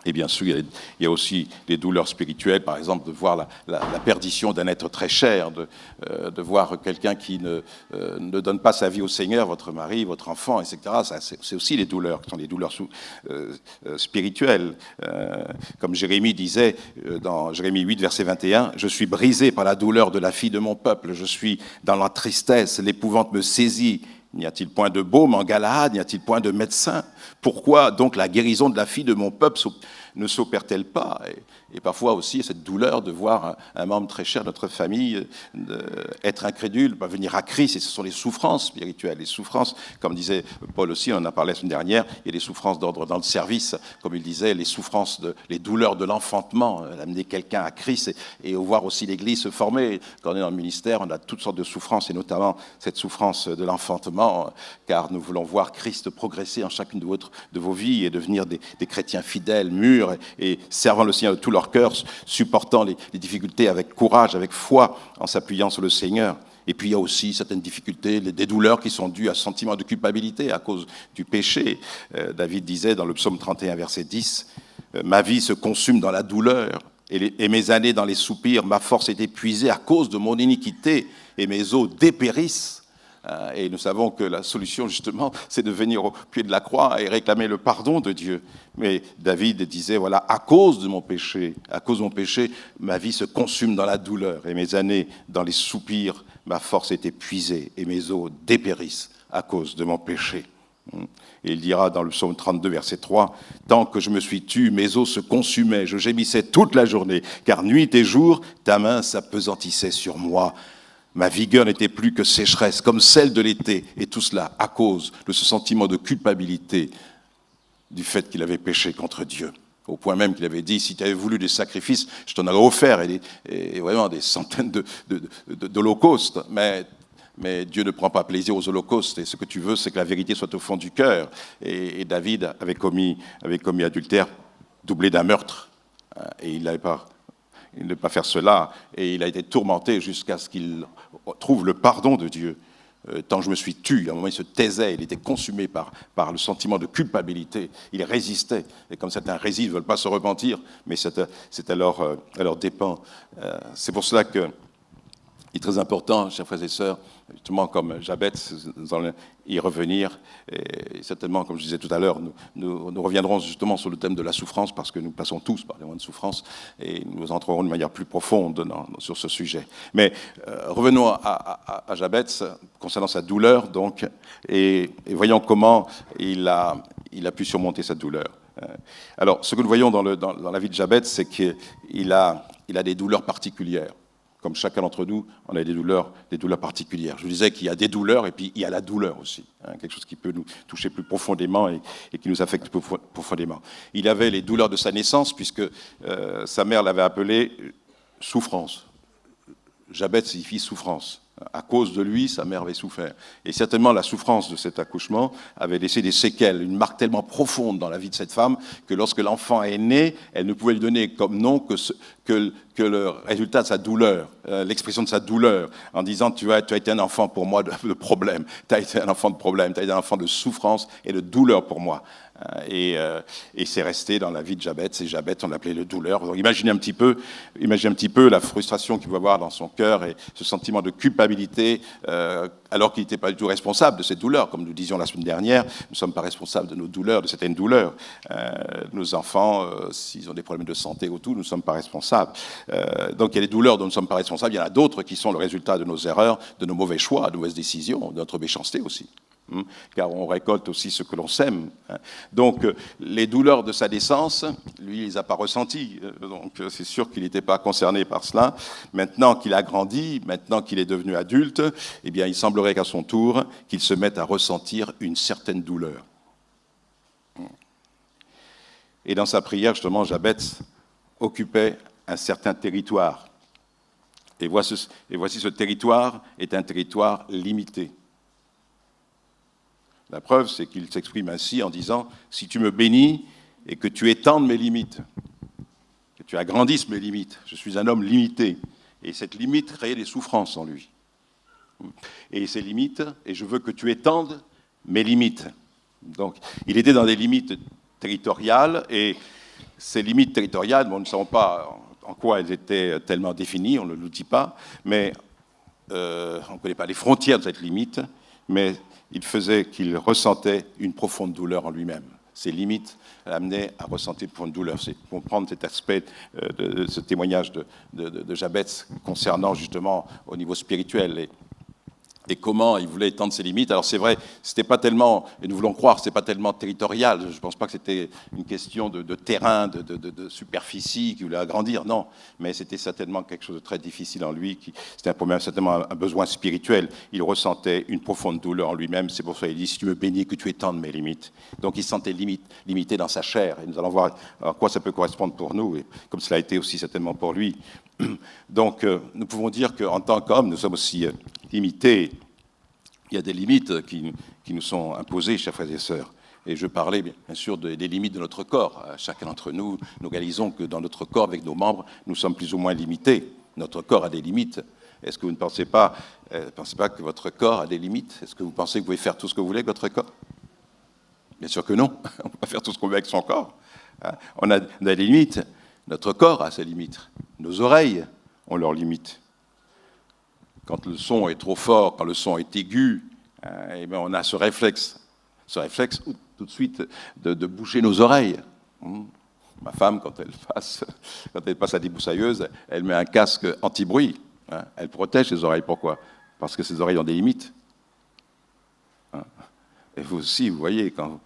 Et bien sûr, il y a aussi des douleurs spirituelles, par exemple, de voir la perdition d'un être très cher, de voir quelqu'un qui ne donne pas sa vie au Seigneur, votre mari, votre enfant, etc. Ça, c'est aussi des douleurs, qui sont des douleurs spirituelles. Comme Jérémie disait dans Jérémie 8, verset 21, « Je suis brisé par la douleur de la fille de mon peuple, je suis dans la tristesse, l'épouvante me saisit, N'y a-t-il point de baume en Galaad? N'y a-t-il point de médecin? Pourquoi donc la guérison de la fille de mon peuple ne s'opère-t-elle pas? Et parfois aussi cette douleur de voir un membre très cher de notre famille être incrédule, venir à Christ, et ce sont les souffrances spirituelles, les souffrances, comme disait Paul aussi, on en a parlé la semaine dernière, il y a des souffrances d'ordre dans le service, comme il disait, les souffrances, les douleurs de l'enfantement, d'amener quelqu'un à Christ, et voir aussi l'Église se former. Quand on est dans le ministère, on a toutes sortes de souffrances, et notamment cette souffrance de l'enfantement, car nous voulons voir Christ progresser en chacune de vos vies et devenir des chrétiens fidèles, mûrs, et servant le Seigneur de tout leur cœur, supportant les difficultés avec courage, avec foi, en s'appuyant sur le Seigneur. Et puis il y a aussi certaines difficultés, des douleurs qui sont dues à ce sentiment de culpabilité à cause du péché. David disait dans le psaume 31, verset 10, « Ma vie se consume dans la douleur, et mes années dans les soupirs, ma force est épuisée à cause de mon iniquité, et mes os dépérissent. » Et nous savons que la solution, justement, c'est de venir au pied de la croix et réclamer le pardon de Dieu. Mais David disait, voilà, à cause de mon péché, ma vie se consume dans la douleur, et mes années dans les soupirs, ma force est épuisée, et mes os dépérissent à cause de mon péché. Et il dira dans le psaume 32, verset 3, « Tant que je me suis tu, mes os se consumaient, je gémissais toute la journée, car nuit et jour, ta main s'appesantissait sur moi. Ma vigueur n'était plus que sécheresse, comme celle de l'été, et tout cela à cause de ce sentiment de culpabilité du fait qu'il avait péché contre Dieu. Au point même qu'il avait dit, si tu avais voulu des sacrifices, je t'en aurais offert, et vraiment des centaines d'holocaustes, mais Dieu ne prend pas plaisir aux holocaustes, et ce que tu veux, c'est que la vérité soit au fond du cœur. Et David avait commis adultère doublé d'un meurtre, et il ne devait pas faire cela, et il a été tourmenté jusqu'à ce qu'il trouve le pardon de Dieu. Tant que je me suis tu, à un moment il se taisait, il était consumé par le sentiment de culpabilité, il résistait, et comme certains résistent, ne veulent pas se repentir, mais c'est à leur dépens. C'est pour cela que il est très important, chers frères et sœurs, justement comme Jabez, nous allons y revenir, et certainement, comme je disais tout à l'heure, nous reviendrons justement sur le thème de la souffrance, parce que nous passons tous par des moments de souffrance, et nous entrerons de manière plus profonde sur ce sujet. Mais revenons à Jabez, concernant sa douleur, donc, et voyons comment il a pu surmonter cette douleur. Alors, ce que nous voyons dans la vie de Jabez, c'est qu'il a des douleurs particulières. Comme chacun d'entre nous, on a des douleurs particulières. Je vous disais qu'il y a des douleurs et puis il y a la douleur aussi, quelque chose qui peut nous toucher plus profondément et qui nous affecte plus profondément. Il avait les douleurs de sa naissance puisque sa mère l'avait appelé souffrance. Jabez signifie souffrance. À cause de lui, sa mère avait souffert. Et certainement, la souffrance de cet accouchement avait laissé des séquelles, une marque tellement profonde dans la vie de cette femme que lorsque l'enfant est né, elle ne pouvait lui donner comme nom que le résultat de sa douleur, l'expression de sa douleur, en disant tu as été un enfant pour moi de problème, tu as été un enfant de problème, tu as été un enfant de souffrance et de douleur pour moi. Et c'est resté dans la vie de Jabez, et Jabez, on l'appelait le douleur. Donc imaginez un petit peu la frustration qu'il va avoir dans son cœur et ce sentiment de culpabilité, alors qu'il n'était pas du tout responsable de cette douleur. Comme nous disions la semaine dernière, nous ne sommes pas responsables de nos douleurs, de certaines douleurs. Nos enfants, s'ils ont des problèmes de santé ou tout, nous ne sommes pas responsables. Donc il y a des douleurs dont nous ne sommes pas responsables, il y en a d'autres qui sont le résultat de nos erreurs, de nos mauvais choix, de mauvaises décisions, de notre méchanceté aussi. Car on récolte aussi ce que l'on sème. Donc, les douleurs de sa naissance, lui, il ne les a pas ressenties. Donc, c'est sûr qu'il n'était pas concerné par cela. Maintenant qu'il a grandi, maintenant qu'il est devenu adulte, eh bien, il semblerait qu'à son tour, qu'il se mette à ressentir une certaine douleur. Et dans sa prière, justement, Jabez occupait un certain territoire. Et voici ce territoire est un territoire limité. La preuve, c'est qu'il s'exprime ainsi en disant « Si tu me bénis et que tu étendes mes limites, que tu agrandisses mes limites, je suis un homme limité. » Et cette limite créait des souffrances en lui. Et ces limites, et je veux que tu étendes mes limites. Donc, il était dans des limites territoriales, et ces limites territoriales, bon, nous ne savons pas en quoi elles étaient tellement définies, on ne nous dit pas, mais on ne connaît pas les frontières de cette limite, mais il faisait qu'il ressentait une profonde douleur en lui-même. Ses limites l'amenaient à ressentir une profonde douleur. C'est pour comprendre cet aspect de ce témoignage de Jabez concernant justement au niveau spirituel et comment il voulait étendre ses limites. Alors c'est vrai, c'était pas tellement, et nous voulons croire, c'était pas tellement territorial. Je ne pense pas que c'était une question de terrain, de superficie qu'il voulait agrandir, non. Mais c'était certainement quelque chose de très difficile en lui. C'était certainement un besoin spirituel. Il ressentait une profonde douleur en lui-même. C'est pour ça qu'il dit, si tu me bénis, que tu étendes mes limites. Donc il se sentait limité dans sa chair. Et nous allons voir à quoi ça peut correspondre pour nous, et comme cela a été aussi certainement pour lui. Donc nous pouvons dire qu'en tant qu'hommes, nous sommes aussi limités. Il y a des limites qui nous sont imposées, chers frères et sœurs. Et je parlais bien sûr des limites de notre corps. Chacun d'entre nous, nous réalisons que dans notre corps, avec nos membres, nous sommes plus ou moins limités. Notre corps a des limites. Est-ce que vous ne pensez pas que votre corps a des limites? Est-ce que vous pensez que vous pouvez faire tout ce que vous voulez avec votre corps? Bien sûr que non. On ne peut pas faire tout ce qu'on veut avec son corps. On a des limites. Notre corps a ses limites. Nos oreilles ont leurs limites. Quand le son est trop fort, quand le son est aigu, eh bien on a ce réflexe tout de suite de boucher nos oreilles. Ma femme, quand elle passe à débroussailleuse, elle met un casque anti-bruit. Elle protège ses oreilles. Pourquoi? Parce que ses oreilles ont des limites. Et vous aussi, vous voyez, quand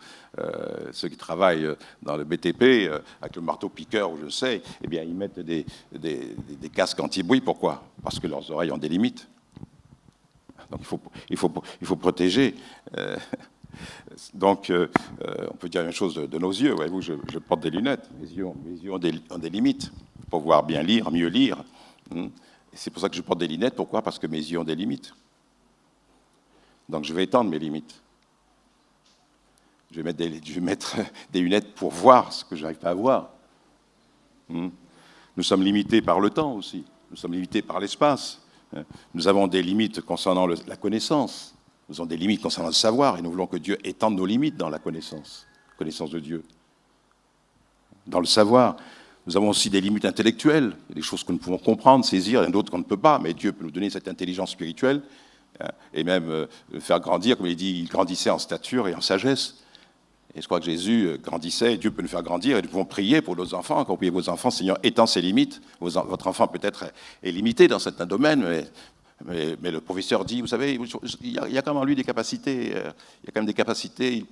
ceux qui travaillent dans le BTP, avec le marteau-piqueur ou je sais, eh bien, ils mettent des casques anti-bruit. Pourquoi? Parce que leurs oreilles ont des limites. Donc il faut protéger. Donc on peut dire la même chose de nos yeux. Voyez-vous, je porte des lunettes. Mes yeux ont des limites pour pouvoir bien lire, mieux lire. Et c'est pour ça que je porte des lunettes. Pourquoi? Parce que mes yeux ont des limites. Donc je vais étendre mes limites. Je vais mettre des lunettes pour voir ce que je n'arrive pas à voir. Nous sommes limités par le temps aussi. Nous sommes limités par l'espace. Nous avons des limites concernant la connaissance. Nous avons des limites concernant le savoir. Et nous voulons que Dieu étende nos limites dans la connaissance de Dieu. Dans le savoir, nous avons aussi des limites intellectuelles. Il y a des choses que nous pouvons comprendre, saisir, et d'autres qu'on ne peut pas. Mais Dieu peut nous donner cette intelligence spirituelle et même faire grandir, comme il dit, il grandissait en stature et en sagesse. Et je crois que Jésus grandissait, et Dieu peut nous faire grandir, et nous pouvons prier pour nos enfants. Quand vous priez vos enfants, Seigneur, étend ses limites. Votre enfant peut-être est limité dans certains domaines, mais le professeur dit, vous savez, il y a quand même en lui des capacités. Il y a quand même des capacités.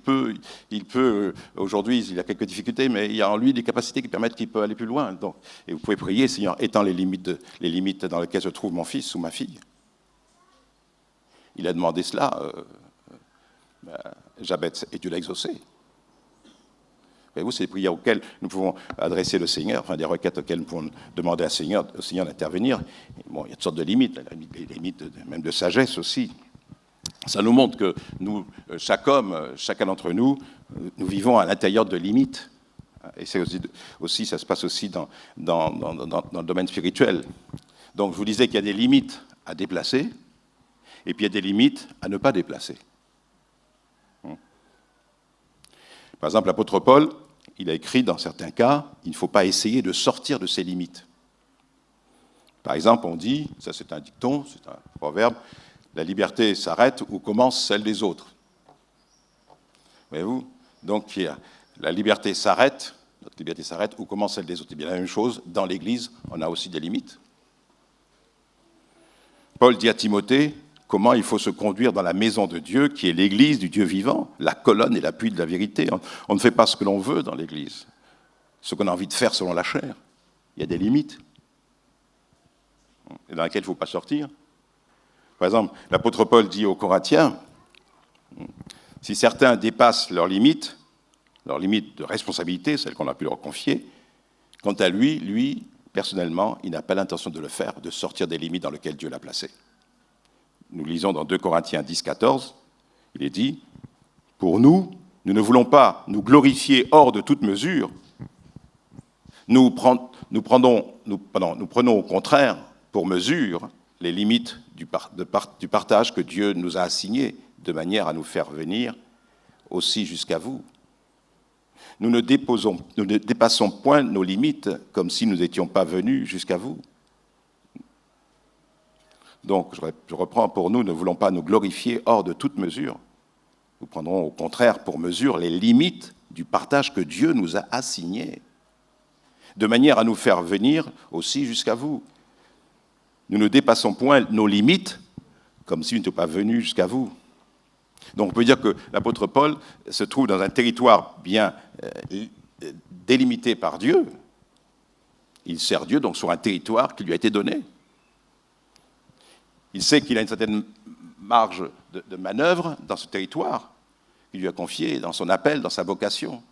Il peut aujourd'hui, il a quelques difficultés, mais il y a en lui des capacités qui permettent qu'il peut aller plus loin. Donc, et vous pouvez prier, Seigneur, étend les limites dans lesquelles se trouve mon fils ou ma fille. Il a demandé cela, Jabez, et Dieu l'a exaucé. Voyez-vous, c'est des prières auxquelles nous pouvons adresser le Seigneur, enfin des requêtes auxquelles nous pouvons demander au Seigneur d'intervenir. Bon, il y a toutes sortes de limites, des limites même de sagesse aussi. Ça nous montre que nous, chaque homme, chacun d'entre nous, nous vivons à l'intérieur de limites. Et c'est aussi ça se passe aussi dans le domaine spirituel. Donc je vous disais qu'il y a des limites à déplacer, et puis il y a des limites à ne pas déplacer. Par exemple, l'apôtre Paul, il a écrit dans certains cas, il ne faut pas essayer de sortir de ses limites. Par exemple, on dit, ça c'est un dicton, c'est un proverbe, la liberté s'arrête où commence celle des autres. Voyez-vous? Donc la liberté s'arrête, notre liberté s'arrête où commence celle des autres. Et bien la même chose, dans l'Église, on a aussi des limites. Paul dit à Timothée comment il faut se conduire dans la maison de Dieu, qui est l'Église du Dieu vivant, la colonne et l'appui de la vérité. On ne fait pas ce que l'on veut dans l'Église, ce qu'on a envie de faire selon la chair. Il y a des limites, et dans lesquelles il ne faut pas sortir. Par exemple, l'apôtre Paul dit aux Corinthiens, si certains dépassent leurs limites de responsabilité, celles qu'on a pu leur confier, quant à lui, personnellement, il n'a pas l'intention de le faire, de sortir des limites dans lesquelles Dieu l'a placé. Nous lisons dans 2 Corinthiens 10, 14, il est dit, « Pour nous, nous ne voulons pas nous glorifier hors de toute mesure. Nous prenons au contraire pour mesure les limites du partage que Dieu nous a assigné, de manière à nous faire venir aussi jusqu'à vous. Nous ne dépassons point nos limites comme si nous n'étions pas venus jusqu'à vous. » Donc, je reprends, pour nous, ne voulons pas nous glorifier hors de toute mesure. Nous prendrons au contraire pour mesure les limites du partage que Dieu nous a assigné, de manière à nous faire venir aussi jusqu'à vous. Nous ne dépassons point nos limites comme s'il n'était pas venu jusqu'à vous. Donc on peut dire que l'apôtre Paul se trouve dans un territoire bien délimité par Dieu. Il sert Dieu donc sur un territoire qui lui a été donné. Il sait qu'il a une certaine marge de manœuvre dans ce territoire qu'il lui a confié, dans son appel, dans sa vocation.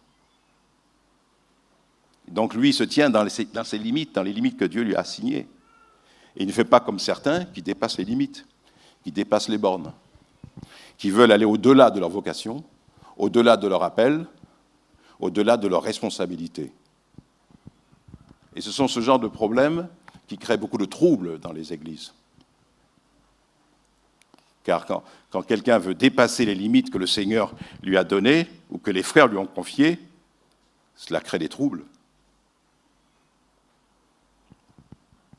Donc lui, il se tient dans ses limites, dans les limites que Dieu lui a assignées. Et il ne fait pas comme certains qui dépassent les limites, qui dépassent les bornes, qui veulent aller au-delà de leur vocation, au-delà de leur appel, au-delà de leur responsabilité. Et ce sont ce genre de problèmes qui créent beaucoup de troubles dans les églises. Car quand quelqu'un veut dépasser les limites que le Seigneur lui a données ou que les frères lui ont confiées, cela crée des troubles.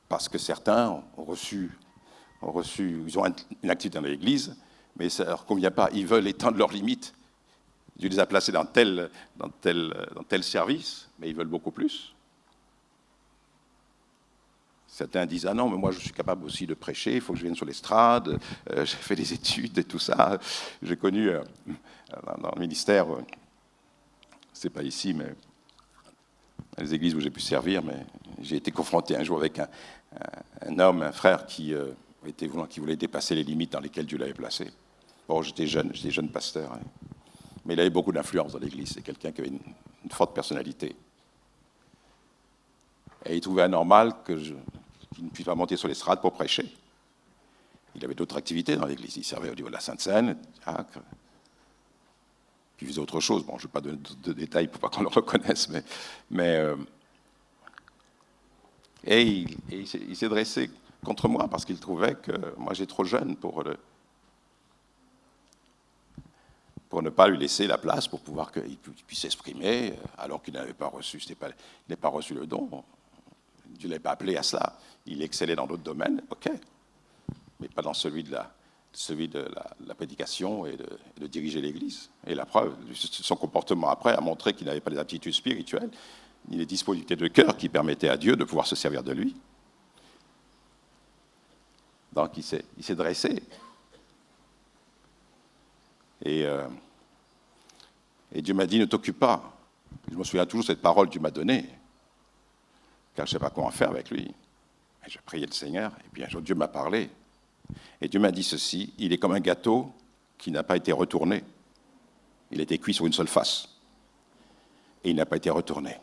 Parce que certains ils ont une activité dans l'Église, mais ça ne leur convient pas. Ils veulent étendre leurs limites. Dieu les a placés dans tel service, mais ils veulent beaucoup plus. Certains disent « Ah non, mais moi je suis capable aussi de prêcher, il faut que je vienne sur l'estrade, j'ai fait des études et tout ça. » J'ai connu dans le ministère, c'est pas ici, mais dans les églises où j'ai pu servir, mais j'ai été confronté un jour avec un homme, un frère qui voulait dépasser les limites dans lesquelles Dieu l'avait placé. Bon, j'étais jeune pasteur, hein, mais il avait beaucoup d'influence dans l'église. C'est quelqu'un qui avait une forte personnalité. Et il trouvait anormal qu'il ne puisse pas monter sur l'estrade pour prêcher. Il avait d'autres activités dans l'église. Il servait au niveau de la Sainte-Seine, puis il faisait autre chose. Bon, je ne vais pas donner de détails pour pas qu'on le reconnaisse, et il s'est dressé contre moi parce qu'il trouvait que moi j'étais trop jeune pour ne pas lui laisser la place pour pouvoir qu'il puisse s'exprimer alors qu'il n'avait pas reçu, il n'a pas reçu le don. Dieu ne l'avait pas appelé à cela. Il excellait dans d'autres domaines, ok, mais pas dans celui de la prédication et de diriger l'Église. Et la preuve, son comportement après a montré qu'il n'avait pas les aptitudes spirituelles, ni les disponibilités de cœur qui permettaient à Dieu de pouvoir se servir de lui. Donc il s'est dressé. Et Dieu m'a dit, ne t'occupe pas. Je me souviens toujours de cette parole que Dieu m'a donnée, car je ne sais pas comment faire avec lui. Et je priais le Seigneur, et puis un jour Dieu m'a parlé. Et Dieu m'a dit ceci, il est comme un gâteau qui n'a pas été retourné. Il a été cuit sur une seule face. Et il n'a pas été retourné.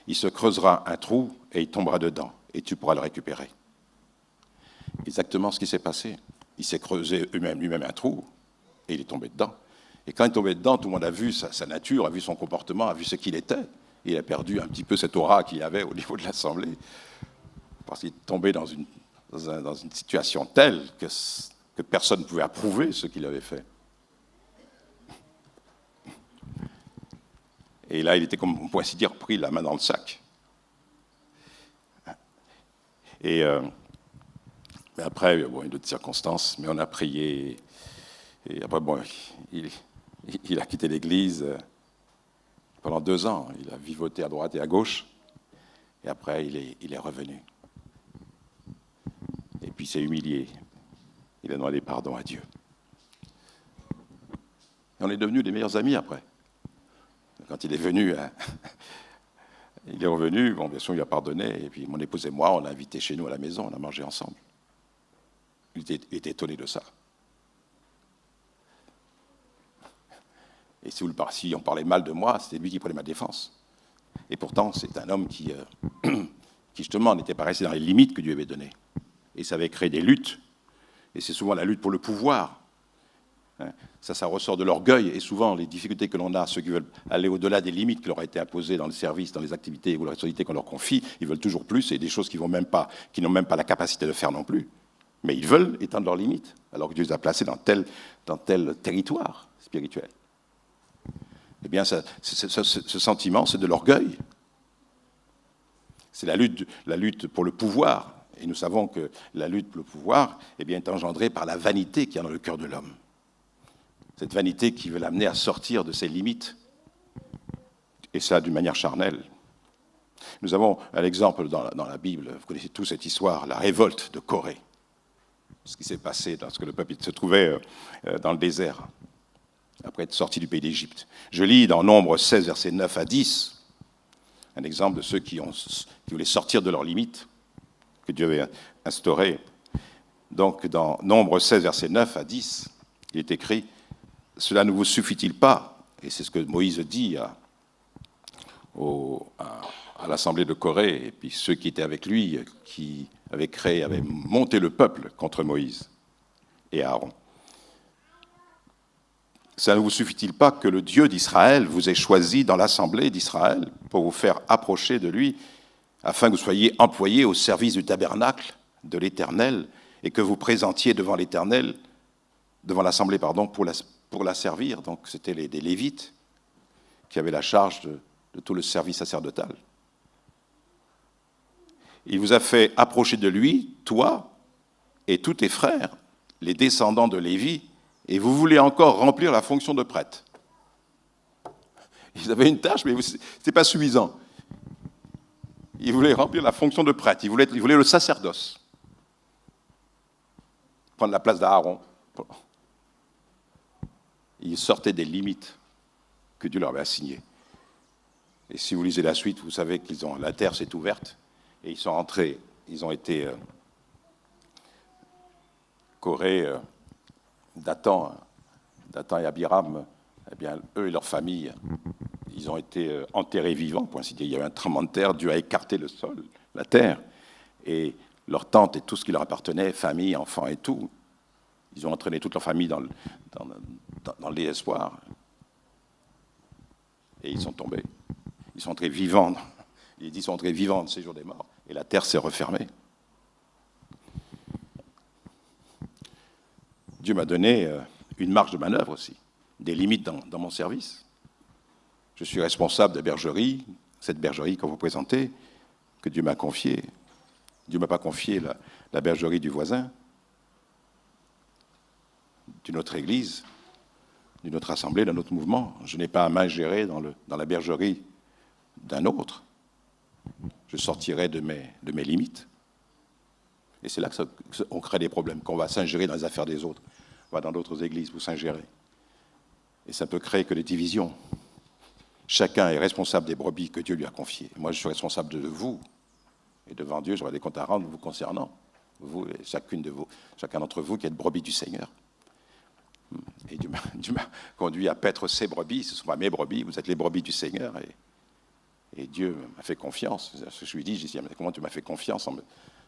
Il se creusera un trou et il tombera dedans, et tu pourras le récupérer. Exactement ce qui s'est passé. Il s'est creusé lui-même un trou, et il est tombé dedans. Et quand il est tombé dedans, tout le monde a vu sa nature, a vu son comportement, a vu ce qu'il était. Et il a perdu un petit peu cette aura qu'il avait au niveau de l'Assemblée. Parce qu'il est tombé dans une situation telle que personne ne pouvait approuver ce qu'il avait fait. Et là, il était, comme on pourrait ainsi dire, pris la main dans le sac. Et mais après, il y a d'autres circonstances, mais on a prié. Et après, il a quitté l'Église pendant 2 ans. Il a vivoté à droite et à gauche. Et après, il est revenu. Et puis, il s'est humilié. Il a demandé pardon à Dieu. Et on est devenus des meilleurs amis après. Quand il est venu, il est revenu, bon, bien sûr, il a pardonné. Et puis, mon épouse et moi, on l'a invité chez nous à la maison, on a mangé ensemble. Il était étonné de ça. Et si on parlait mal de moi, c'était lui qui prenait ma défense. Et pourtant, c'est un homme qui justement, n'était pas resté dans les limites que Dieu avait données. Et ça avait créé des luttes. Et c'est souvent la lutte pour le pouvoir. Ça ressort de l'orgueil. Et souvent, les difficultés que l'on a, ceux qui veulent aller au-delà des limites qui leur ont été imposées dans le service, dans les activités ou les responsabilités qu'on leur confie, ils veulent toujours plus, et des choses qu'ils n'ont même pas la capacité de faire non plus. Mais ils veulent étendre leurs limites, alors que Dieu les a placés dans tel territoire spirituel. Eh bien, ce sentiment, c'est de l'orgueil. C'est la lutte pour le pouvoir. Et nous savons que la lutte pour le pouvoir est engendrée par la vanité qu'il y a dans le cœur de l'homme. Cette vanité qui veut l'amener à sortir de ses limites. Et ça, d'une manière charnelle. Nous avons un exemple dans la Bible, vous connaissez tous cette histoire, la révolte de Corée. ce qui s'est passé lorsque le peuple se trouvait dans le désert, après être sorti du pays d'Égypte. Je lis dans Nombre 16, versets 9 à 10, un exemple de ceux qui voulaient sortir de leurs limites, que Dieu avait instaurées. Donc, dans Nombre 16, versets 9 à 10, il est écrit « Cela ne vous suffit-il pas ?» Et c'est ce que Moïse dit à l'assemblée de Corée, et puis ceux qui étaient avec lui, qui avaient monté le peuple contre Moïse et Aaron. Ça ne vous suffit-il pas que le Dieu d'Israël vous ait choisi dans l'assemblée d'Israël pour vous faire approcher de lui, afin que vous soyez employés au service du tabernacle de l'Éternel et que vous présentiez devant l'Éternel, devant l'assemblée, pour la servir. Donc c'était des Lévites qui avaient la charge de tout le service sacerdotal. Il vous a fait approcher de lui, toi et tous tes frères, les descendants de Lévi, et vous voulez encore remplir la fonction de prêtre. Ils avaient une tâche, mais ce n'était pas suffisant. Ils voulaient remplir la fonction de prêtre, ils voulaient le sacerdoce, prendre la place d'Aaron. Ils sortaient des limites que Dieu leur avait assignées. Et si vous lisez la suite, vous savez que la terre s'est ouverte, et ils sont rentrés, ils ont été Corée, Dathan et Abiram, eh bien, eux et leur famille, ils ont été enterrés vivants, pour ainsi dire. Il y a eu un tremblement de terre, Dieu a écarté le sol, la terre, et leur tente et tout ce qui leur appartenait, famille, enfants et tout, ils ont entraîné toute leur famille dans le désespoir. Et ils sont tombés. Ils sont entrés vivants. Il dit qu'ils sont entrés vivants de séjour des morts, et la terre s'est refermée. Dieu m'a donné une marge de manœuvre aussi, des limites dans mon service. Je suis responsable de bergerie, cette bergerie que vous présentez, que Dieu m'a confiée. Dieu ne m'a pas confié la bergerie du voisin, d'une autre église, d'une autre assemblée, d'un autre mouvement. Je n'ai pas à m'ingérer dans la bergerie d'un autre. Je sortirai de mes limites. Et c'est là qu'on crée des problèmes, qu'on va s'ingérer dans les affaires des autres. On va dans d'autres églises, vous s'ingérer. Et ça peut créer que des divisions. Chacun est responsable des brebis que Dieu lui a confiées. Moi, je suis responsable de vous. Et devant Dieu, j'aurai des comptes à rendre vous concernant. Vous et chacun d'entre vous qui êtes brebis du Seigneur. Et Dieu m'a conduit à paître ses brebis. Ce ne sont pas mes brebis, vous êtes les brebis du Seigneur. Et Dieu m'a fait confiance. Je lui dis, mais comment tu m'as fait confiance?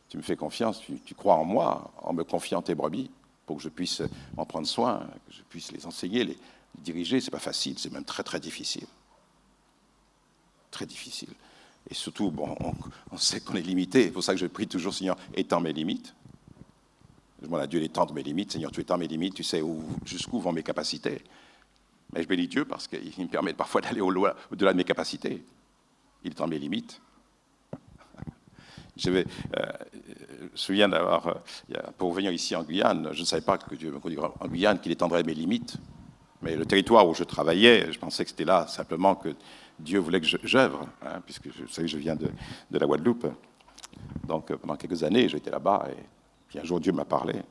Tu me fais confiance, tu crois en moi, en me confiant tes brebis, pour que je puisse en prendre soin, que je puisse les enseigner, les diriger. C'est pas facile, c'est même très très difficile. Très difficile. Et surtout, on sait qu'on est limité. C'est pour ça que je prie toujours, Seigneur, étends mes limites. Je demande à Dieu d'étendre mes limites. Seigneur, tu étends mes limites, tu sais jusqu'où vont mes capacités. Mais je bénis Dieu parce qu'il me permet parfois d'aller au-delà de mes capacités. Il étend mes limites. Je me souviens pour venir ici en Guyane, je ne savais pas que Dieu me conduirait en Guyane, qu'il étendrait mes limites. Mais le territoire où je travaillais, je pensais que c'était là simplement que Dieu voulait que j'œuvre, puisque vous savez que je viens de la Guadeloupe. Donc pendant quelques années, j'étais là-bas, et puis un jour Dieu m'a parlé.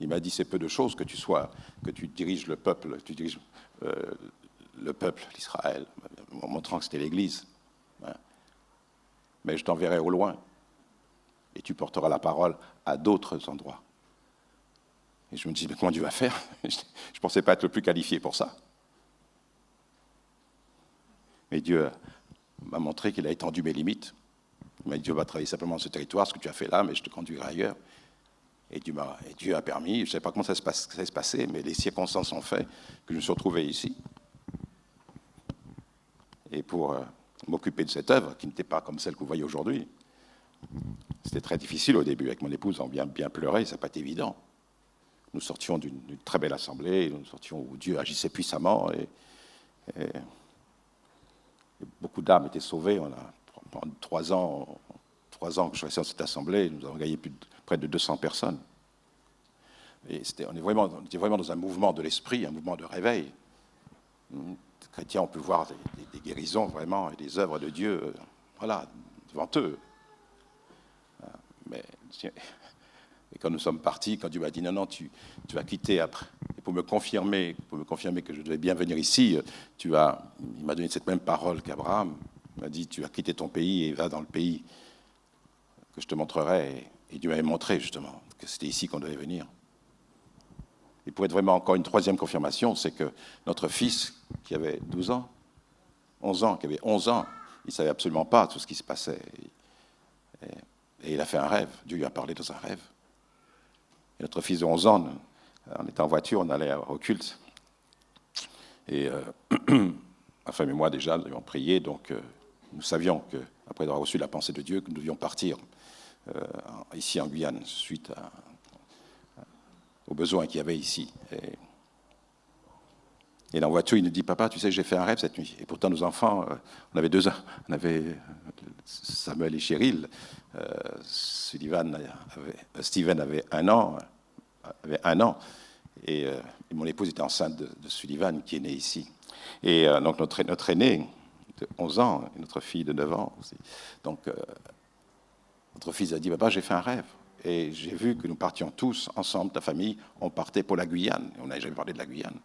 Il m'a dit, c'est peu de choses que tu diriges le peuple, d'Israël, en montrant que c'était l'Église. Mais je t'enverrai au loin, et tu porteras la parole à d'autres endroits. Et je me dis, mais comment Dieu va faire? Je ne pensais pas être le plus qualifié pour ça. Mais Dieu m'a montré qu'il a étendu mes limites. Il m'a dit, Dieu va travailler simplement dans ce territoire, ce que tu as fait là, mais je te conduirai ailleurs. Et Dieu a permis, je ne sais pas comment ça s'est passé, mais les circonstances ont fait que je me suis retrouvé ici. Et pour m'occuper de cette œuvre, qui n'était pas comme celle que vous voyez aujourd'hui, c'était très difficile au début. Avec mon épouse, on bien pleuré, ça n'a pas été évident. Nous sortions d'une très belle assemblée, nous sortions où Dieu agissait puissamment, et beaucoup d'âmes étaient sauvées. Pendant 3 ans que je suis resté dans cette assemblée, nous avons gagné près de 200 personnes. Et on était vraiment dans un mouvement de l'esprit, un mouvement de réveil. Chrétiens, on peut voir des guérisons vraiment et des œuvres de Dieu, devant eux. Mais Et quand nous sommes partis, quand Dieu m'a dit non, tu vas quitter après. Et pour me confirmer que je devais bien venir ici, il m'a donné cette même parole qu'Abraham. Il m'a dit tu vas quitter ton pays et va dans le pays que je te montrerai. Et Dieu m'avait montré justement que c'était ici qu'on devait venir. Et pour être vraiment encore une troisième confirmation, c'est que notre fils, qui avait 11 ans, qui avait 11 ans, il ne savait absolument pas tout ce qui se passait. Et il a fait un rêve. Dieu lui a parlé dans un rêve. Et notre fils de 11 ans, on était en voiture, on allait au culte. Et ma femme et moi, déjà, nous avions prié, donc nous savions qu'après avoir reçu la pensée de Dieu, que nous devions partir ici en Guyane, suite aux besoins qu'il y avait ici. Et dans la voiture, il nous dit, papa, tu sais, j'ai fait un rêve cette nuit. Et pourtant, nos enfants, on avait 2 ans. On avait Samuel et Cheryl. Steven avait 1 an. Et mon épouse était enceinte de Sullivan, qui est né ici. Et donc, notre aîné, de 11 ans, et notre fille de 9 ans aussi. Donc, notre fils a dit, papa, j'ai fait un rêve. Et j'ai vu que nous partions tous ensemble, ta famille, on partait pour la Guyane. Et on n'avait jamais parlé de la Guyane.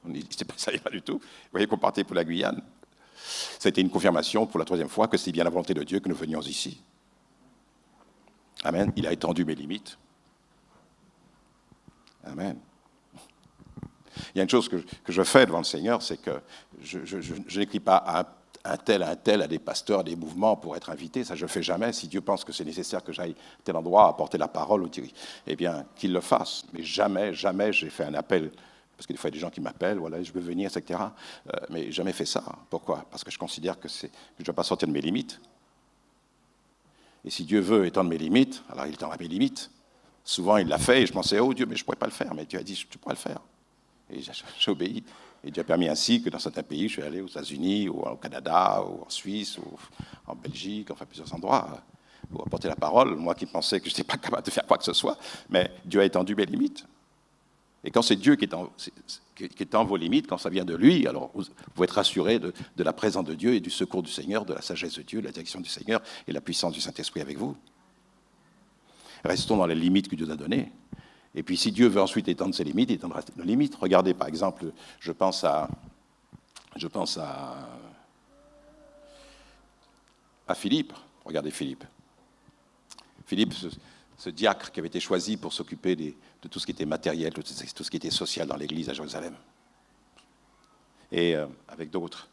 On ne savait pas du tout. Vous voyez qu'on partait pour la Guyane. Ça a été une confirmation pour la 3e fois que c'est bien la volonté de Dieu que nous venions ici. Amen. Il a étendu mes limites. Amen. Il y a une chose que je fais devant le Seigneur, c'est que je n'écris pas à un tel, à des pasteurs, à des mouvements pour être invité. Ça, je ne le fais jamais. Si Dieu pense que c'est nécessaire que j'aille à tel endroit apporter la parole, eh bien, qu'il le fasse. Mais jamais j'ai fait un appel. Parce que des fois, il y a des gens qui m'appellent, voilà, je veux venir, etc. Mais jamais fait ça. Pourquoi? Parce que je considère que je ne dois pas sortir de mes limites. Et si Dieu veut étendre mes limites, alors il étendra mes limites. Souvent, il l'a fait et je pensais, oh Dieu, mais je ne pourrais pas le faire. Mais Dieu a dit, tu pourras le faire. Et j'ai obéi. Et Dieu a permis ainsi que dans certains pays, je suis allé aux États-Unis, ou au Canada, ou en Suisse, ou en Belgique, enfin plusieurs endroits, pour apporter la parole. Moi qui pensais que je n'étais pas capable de faire quoi que ce soit, mais Dieu a étendu mes limites. Et quand c'est Dieu qui étend vos limites, quand ça vient de lui, alors vous pouvez être rassuré de la présence de Dieu et du secours du Seigneur, de la sagesse de Dieu, de la direction du Seigneur et la puissance du Saint-Esprit avec vous. Restons dans les limites que Dieu nous a données. Et puis si Dieu veut ensuite étendre ses limites, il étendra nos limites. Regardez par exemple, je pense à Philippe. Regardez Philippe. Philippe, ce diacre qui avait été choisi pour s'occuper de tout ce qui était matériel, tout ce qui était social dans l'église à Jérusalem. Et avec d'autres.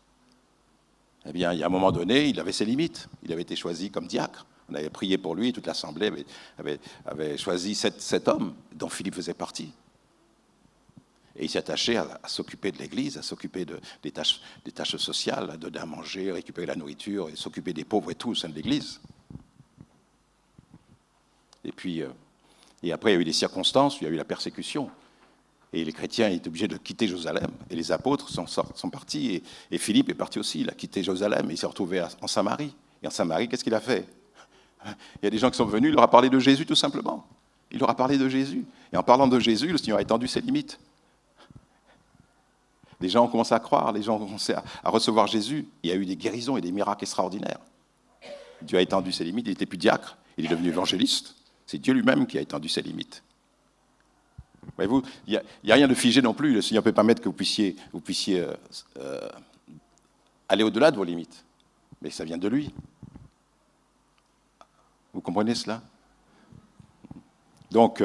Eh bien, il y a un moment donné, il avait ses limites. Il avait été choisi comme diacre. On avait prié pour lui, toute l'Assemblée avait choisi 7 hommes, dont Philippe faisait partie. Et il s'est attaché à s'occuper de l'Église, à s'occuper des tâches sociales, à donner à manger, récupérer la nourriture, et s'occuper des pauvres et tout au sein de l'Église. Et puis, et après, il y a eu des circonstances, il y a eu la persécution. Et les chrétiens étaient obligés de quitter Jérusalem. Et les apôtres sont partis, et Philippe est parti aussi. Il a quitté Jérusalem, et il s'est retrouvé en Samarie. Et en Samarie, qu'est-ce qu'il a fait? Il y a des gens qui sont venus, il leur a parlé de Jésus tout simplement. Il leur a parlé de Jésus. Et en parlant de Jésus, le Seigneur a étendu ses limites. Les gens ont commencé à croire, les gens ont commencé à recevoir Jésus. Il y a eu des guérisons et des miracles extraordinaires. Dieu a étendu ses limites, il n'était plus diacre, il est devenu évangéliste. C'est Dieu lui-même qui a étendu ses limites. Voyez-vous, il n'y a rien de figé non plus. Le Seigneur peut permettre que vous puissiez aller au-delà de vos limites. Mais ça vient de lui. Vous comprenez cela? Donc,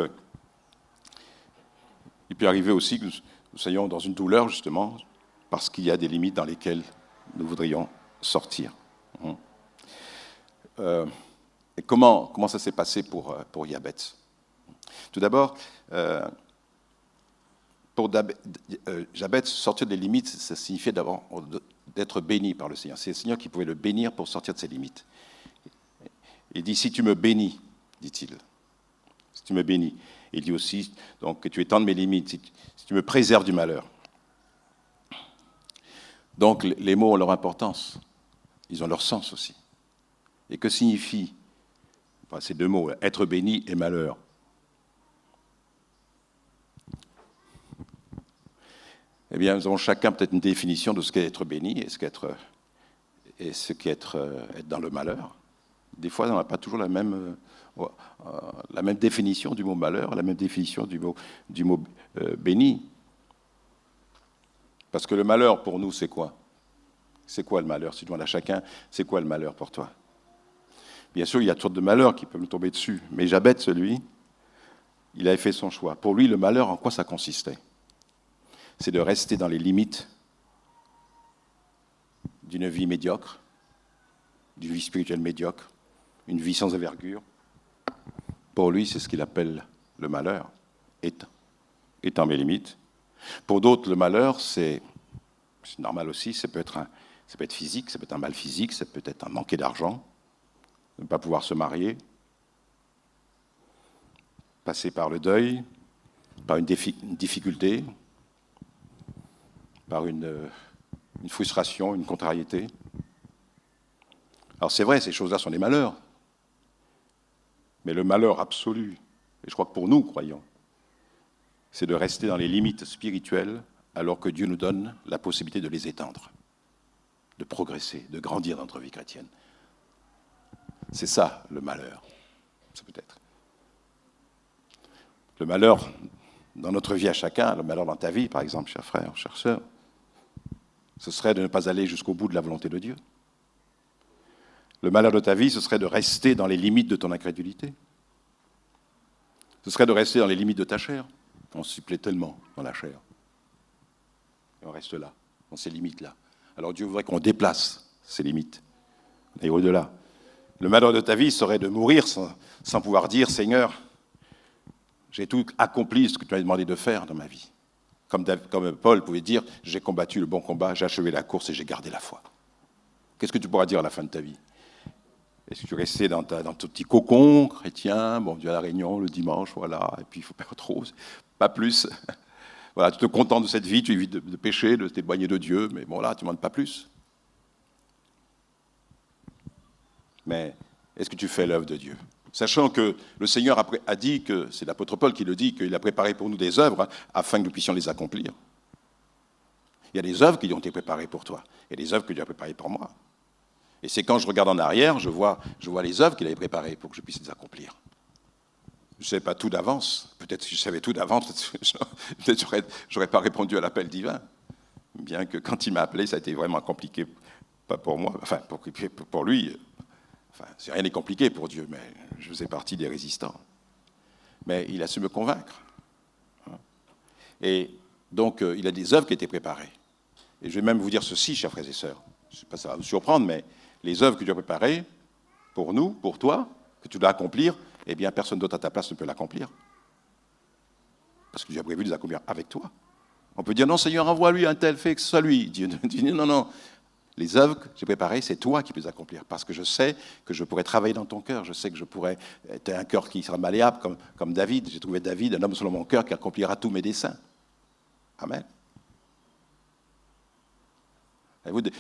il peut arriver aussi que nous soyons dans une douleur, justement, parce qu'il y a des limites dans lesquelles nous voudrions sortir. Et comment ça s'est passé pour Jabez? Tout d'abord, pour Jabez, sortir des limites, ça signifiait d'abord d'être béni par le Seigneur. C'est le Seigneur qui pouvait le bénir pour sortir de ses limites. Il dit, si tu me bénis, dit-il, si tu me bénis. Il dit aussi, donc, que tu étendes mes limites, si tu me préserves du malheur. Donc, les mots ont leur importance. Ils ont leur sens aussi. Et que signifient ces 2 mots, être béni et malheur? Eh bien, nous avons chacun peut-être une définition de ce qu'est être béni et ce qu'est être dans le malheur. Des fois, on n'a pas toujours la même définition du mot malheur, la même définition du mot béni. Parce que le malheur, pour nous, c'est quoi? C'est quoi le malheur? Si tu demandes à chacun, c'est quoi le malheur pour toi? Bien sûr, il y a toutes sortes de malheurs qui peuvent nous tomber dessus. Mais Jabez, celui, il avait fait son choix. Pour lui, le malheur, en quoi ça consistait? C'est de rester dans les limites d'une vie médiocre, d'une vie spirituelle médiocre, une vie sans envergure. Pour lui, c'est ce qu'il appelle le malheur, étant mes limites. Pour d'autres, le malheur, c'est normal aussi, ça peut être physique, ça peut être un mal physique, ça peut être un manquer d'argent, ne pas pouvoir se marier, passer par le deuil, par une difficulté, par une frustration, une contrariété. Alors c'est vrai, ces choses-là sont des malheurs, mais le malheur absolu, et je crois que pour nous, croyants, c'est de rester dans les limites spirituelles alors que Dieu nous donne la possibilité de les étendre, de progresser, de grandir dans notre vie chrétienne. C'est ça, le malheur. C'est peut-être. Le malheur dans notre vie à chacun, le malheur dans ta vie, par exemple, cher frère, chère sœur, ce serait de ne pas aller jusqu'au bout de la volonté de Dieu. Le malheur de ta vie, ce serait de rester dans les limites de ton incrédulité. Ce serait de rester dans les limites de ta chair. On s'y plaît tellement dans la chair. Et on reste là, dans ces limites-là. Alors Dieu voudrait qu'on déplace ces limites. Et au-delà. Le malheur de ta vie serait de mourir sans pouvoir dire « Seigneur, j'ai tout accompli ce que tu m'as demandé de faire dans ma vie. » Comme Paul pouvait dire « J'ai combattu le bon combat, j'ai achevé la course et j'ai gardé la foi. » Qu'est-ce que tu pourras dire à la fin de ta vie? Est-ce que tu restais dans ton petit cocon chrétien, bon, tu as la réunion le dimanche, voilà, et puis il ne faut pas trop, pas plus. Voilà, tu te contentes de cette vie, tu évites de pécher, de t'éloigner de Dieu, mais bon là, tu ne demandes pas plus. Mais est-ce que tu fais l'œuvre de Dieu? Sachant que le Seigneur a dit, que c'est l'apôtre Paul qui le dit, qu'il a préparé pour nous des œuvres afin que nous puissions les accomplir. Il y a des œuvres qui ont été préparées pour toi, et des œuvres que Dieu a préparées pour moi. Et c'est quand je regarde en arrière, je vois les œuvres qu'il avait préparées pour que je puisse les accomplir. Je ne savais pas tout d'avance. Peut-être si je savais tout d'avance, peut-être j'aurais pas répondu à l'appel divin. Bien que quand il m'a appelé, ça a été vraiment compliqué, pas pour moi, enfin pour lui. Enfin, c'est rien n'est compliqué pour Dieu, mais je faisais partie des résistants. Mais il a su me convaincre. Et donc, il a des œuvres qui étaient préparées. Et je vais même vous dire ceci, chers frères et sœurs. Je ne sais pas si ça va vous surprendre, mais les œuvres que Dieu a préparées, pour nous, pour toi, que tu dois accomplir, eh bien, personne d'autre à ta place ne peut l'accomplir. Parce que Dieu a prévu de les accomplir avec toi. On peut dire, non, Seigneur, envoie-lui un tel fait que ce soit lui. Dieu dit, non. Les œuvres que j'ai préparées, c'est toi qui peux les accomplir. Parce que je sais que je pourrais travailler dans ton cœur. Je sais que je pourrais être un cœur qui sera malléable, comme David. J'ai trouvé David, un homme selon mon cœur, qui accomplira tous mes desseins. Amen.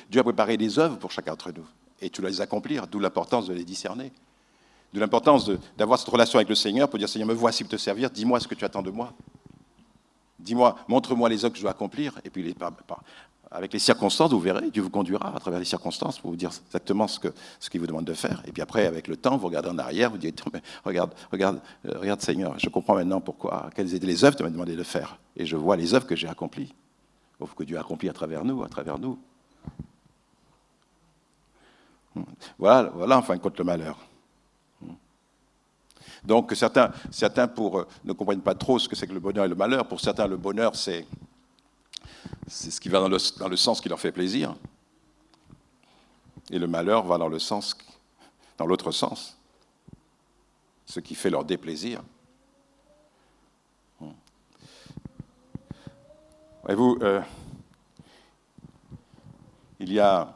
Dieu a préparé des œuvres pour chacun d'entre nous. Et tu dois les accomplir, d'où l'importance de les discerner. D'où l'importance d'avoir cette relation avec le Seigneur pour dire, Seigneur, me voici pour te servir, dis-moi ce que tu attends de moi. Dis-moi, montre-moi les œuvres que je dois accomplir. Et puis, avec les circonstances, vous verrez, Dieu vous conduira à travers les circonstances pour vous dire exactement ce qu'il vous demande de faire. Et puis après, avec le temps, vous regardez en arrière, vous dites, regarde, Seigneur, je comprends maintenant pourquoi, quelles étaient les œuvres que tu m'as demandé de faire. Et je vois les œuvres que j'ai accomplies, que Dieu a accomplies à travers nous. Voilà en fin de compte le malheur. Donc certains ne comprennent pas trop ce que c'est que le bonheur et le malheur. Pour certains, le bonheur, c'est ce qui va dans le sens qui leur fait plaisir. Et le malheur va dans l'autre sens, ce qui fait leur déplaisir. Voyez-vous, il y a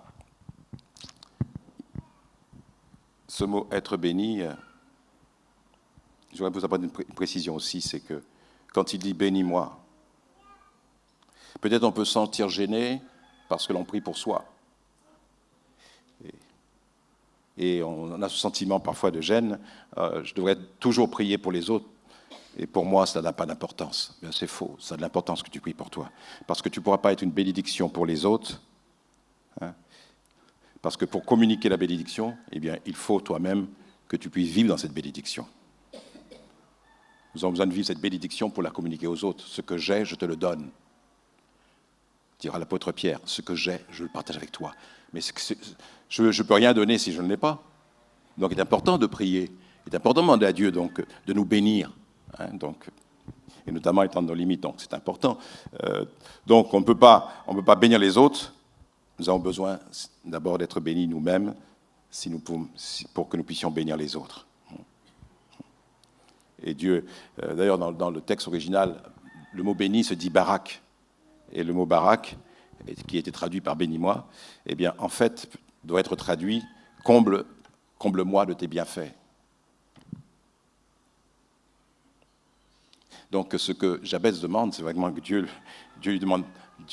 ce mot « être béni », je voudrais vous apporter une précision aussi, c'est que quand il dit « bénis-moi », peut-être on peut se sentir gêné parce que l'on prie pour soi. Et on a ce sentiment parfois de gêne. Je devrais toujours prier pour les autres. Et pour moi, ça n'a pas d'importance. Bien, c'est faux. Ça a de l'importance que tu pries pour toi. Parce que tu ne pourras pas être une bénédiction pour les autres. Parce que pour communiquer la bénédiction, eh bien, il faut toi-même que tu puisses vivre dans cette bénédiction. Nous avons besoin de vivre cette bénédiction pour la communiquer aux autres. Ce que j'ai, je te le donne. Dira l'apôtre Pierre, ce que j'ai, je le partage avec toi. Mais je ne peux rien donner si je ne l'ai pas. Donc il est important de prier. Il est important de demander à Dieu donc, de nous bénir. Et notamment étant dans nos limites. Donc c'est important. Donc on ne peut pas bénir les autres. Nous avons besoin d'abord d'être bénis nous-mêmes pour que nous puissions bénir les autres. Et Dieu, d'ailleurs dans le texte original, le mot béni se dit barak. Et le mot barak, qui a été traduit par bénis-moi, eh bien en fait doit être traduit comble-moi de tes bienfaits. Donc ce que Jabez demande, c'est vraiment que Dieu lui demande.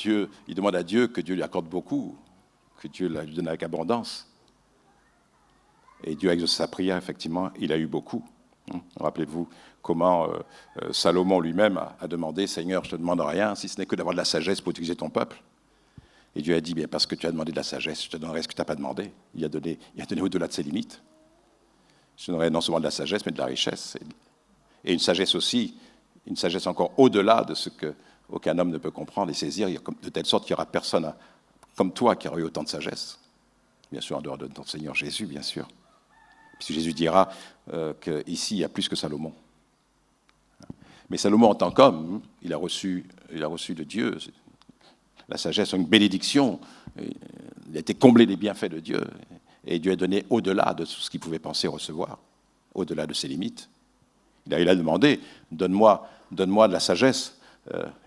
Il demande à Dieu que Dieu lui accorde beaucoup, que Dieu lui donne avec abondance. Et Dieu a exaucé sa prière, effectivement, il a eu beaucoup. Rappelez-vous comment Salomon lui-même a demandé « Seigneur, je ne te demande rien, si ce n'est que d'avoir de la sagesse pour utiliser ton peuple. » Et Dieu a dit « Bien, parce que tu as demandé de la sagesse, je te donnerai ce que tu n'as pas demandé. » Il a donné au-delà de ses limites. Je te donnerai non seulement de la sagesse, mais de la richesse. Et une sagesse aussi, une sagesse encore au-delà de ce qu'aucun homme ne peut comprendre et saisir, de telle sorte qu'il n'y aura personne comme toi qui aura eu autant de sagesse. Bien sûr, en dehors de notre Seigneur Jésus, bien sûr. Puisque Jésus dira qu'ici, il y a plus que Salomon. Mais Salomon, en tant qu'homme, il a reçu de Dieu la sagesse, une bénédiction. Il a été comblé des bienfaits de Dieu. Et Dieu a donné au-delà de tout ce qu'il pouvait penser recevoir, au-delà de ses limites. Il a demandé, donne-moi de la sagesse,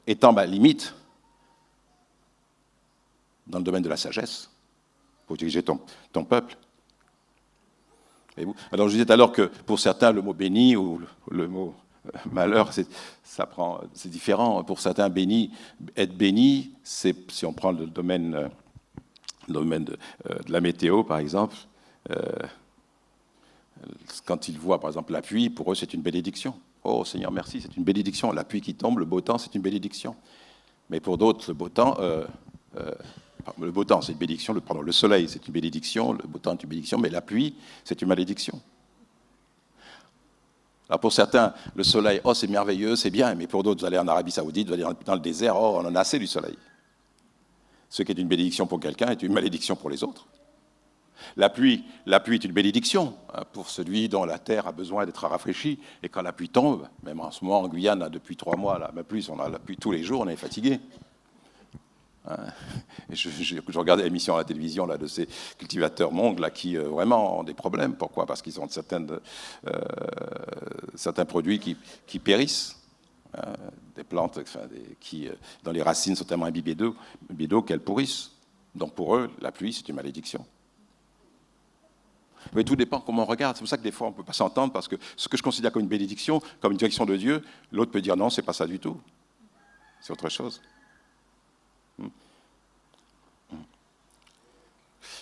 étends ma limite dans le domaine de la sagesse pour diriger ton peuple. Alors je disais tout à l'heure que pour certains, le mot béni ou le mot malheur, c'est différent. Pour certains, être béni, si on prend le domaine de la météo, par exemple, quand ils voient, par exemple, la pluie, pour eux, c'est une bénédiction. Oh Seigneur, merci, c'est une bénédiction. La pluie qui tombe, le beau temps, c'est une bénédiction. Mais pour d'autres, le beau temps, c'est une bénédiction. Le soleil, c'est une bénédiction. Le beau temps est une bénédiction. Mais la pluie, c'est une malédiction. Alors pour certains, le soleil, oh c'est merveilleux, c'est bien. Mais pour d'autres, vous allez en Arabie Saoudite, vous allez dans le désert, oh on en a assez du soleil. Ce qui est une bénédiction pour quelqu'un est une malédiction pour les autres. La pluie est une bénédiction pour celui dont la terre a besoin d'être rafraîchie. Et quand la pluie tombe, même en ce moment en Guyane, depuis 3 mois, même plus, on a la pluie tous les jours, on est fatigué. Je regardais l'émission à la télévision là, de ces cultivateurs mongs là, qui vraiment ont des problèmes. Pourquoi ? Parce qu'ils ont certains produits qui périssent. Des plantes qui, dans les racines, sont tellement imbibées d'eau qu'elles pourrissent. Donc pour eux, la pluie, c'est une malédiction. Mais tout dépend comment on regarde. C'est pour ça que des fois, on ne peut pas s'entendre, parce que ce que je considère comme une bénédiction, comme une direction de Dieu, l'autre peut dire non, c'est pas ça du tout. C'est autre chose.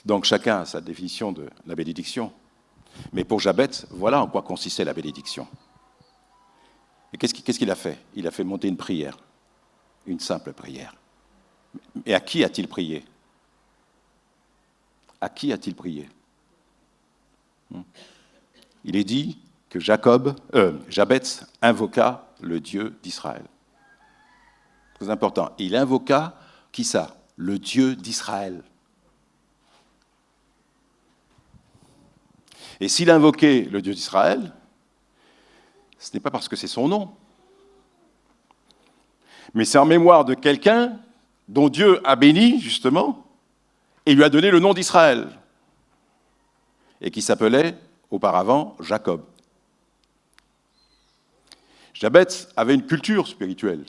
Donc chacun a sa définition de la bénédiction. Mais pour Jabez, voilà en quoi consistait la bénédiction. Et qu'est-ce qu'il a fait ? Il a fait monter une prière, une simple prière. Et à qui a-t-il prié ? À qui a-t-il prié ? Il est dit que Jabez invoqua le Dieu d'Israël. Très important. Il invoqua, qui ça ? Le Dieu d'Israël. Et s'il invoquait le Dieu d'Israël, ce n'est pas parce que c'est son nom, mais c'est en mémoire de quelqu'un dont Dieu a béni, justement, et lui a donné le nom d'Israël, et qui s'appelait auparavant Jacob. Jabez avait une culture spirituelle,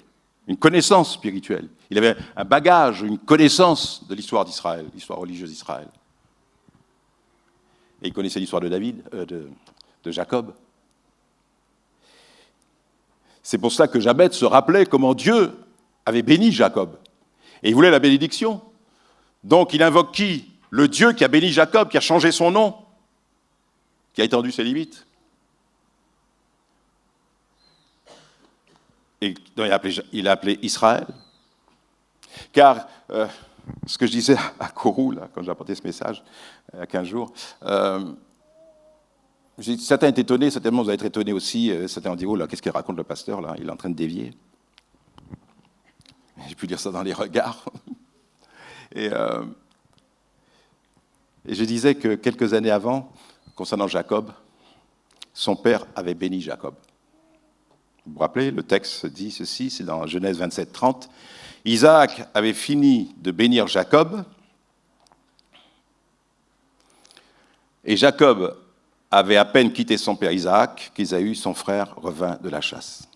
une connaissance spirituelle. Il avait un bagage, une connaissance de l'histoire d'Israël, l'histoire religieuse d'Israël. Et il connaissait l'histoire de de Jacob. C'est pour ça que Jabez se rappelait comment Dieu avait béni Jacob. Et il voulait la bénédiction. Donc il invoque qui ? Le Dieu qui a béni Jacob, qui a changé son nom, qui a étendu ses limites. Et il a appelé Israël. Car ce que je disais à Kourou, là, quand j'ai apporté ce message, il y a 15 jours, certains étaient étonnés, certainement vous allez être étonnés aussi, certains ont dit, oh là, qu'est-ce qu'il raconte le pasteur, là, il est en train de dévier. J'ai pu lire ça dans les regards. Et je disais que quelques années avant, concernant Jacob, son père avait béni Jacob. Vous vous rappelez, le texte dit ceci, c'est dans Genèse 27, 30. Isaac avait fini de bénir Jacob, et Jacob avait à peine quitté son père Isaac, qu'Ésaü, son frère, revint de la chasse.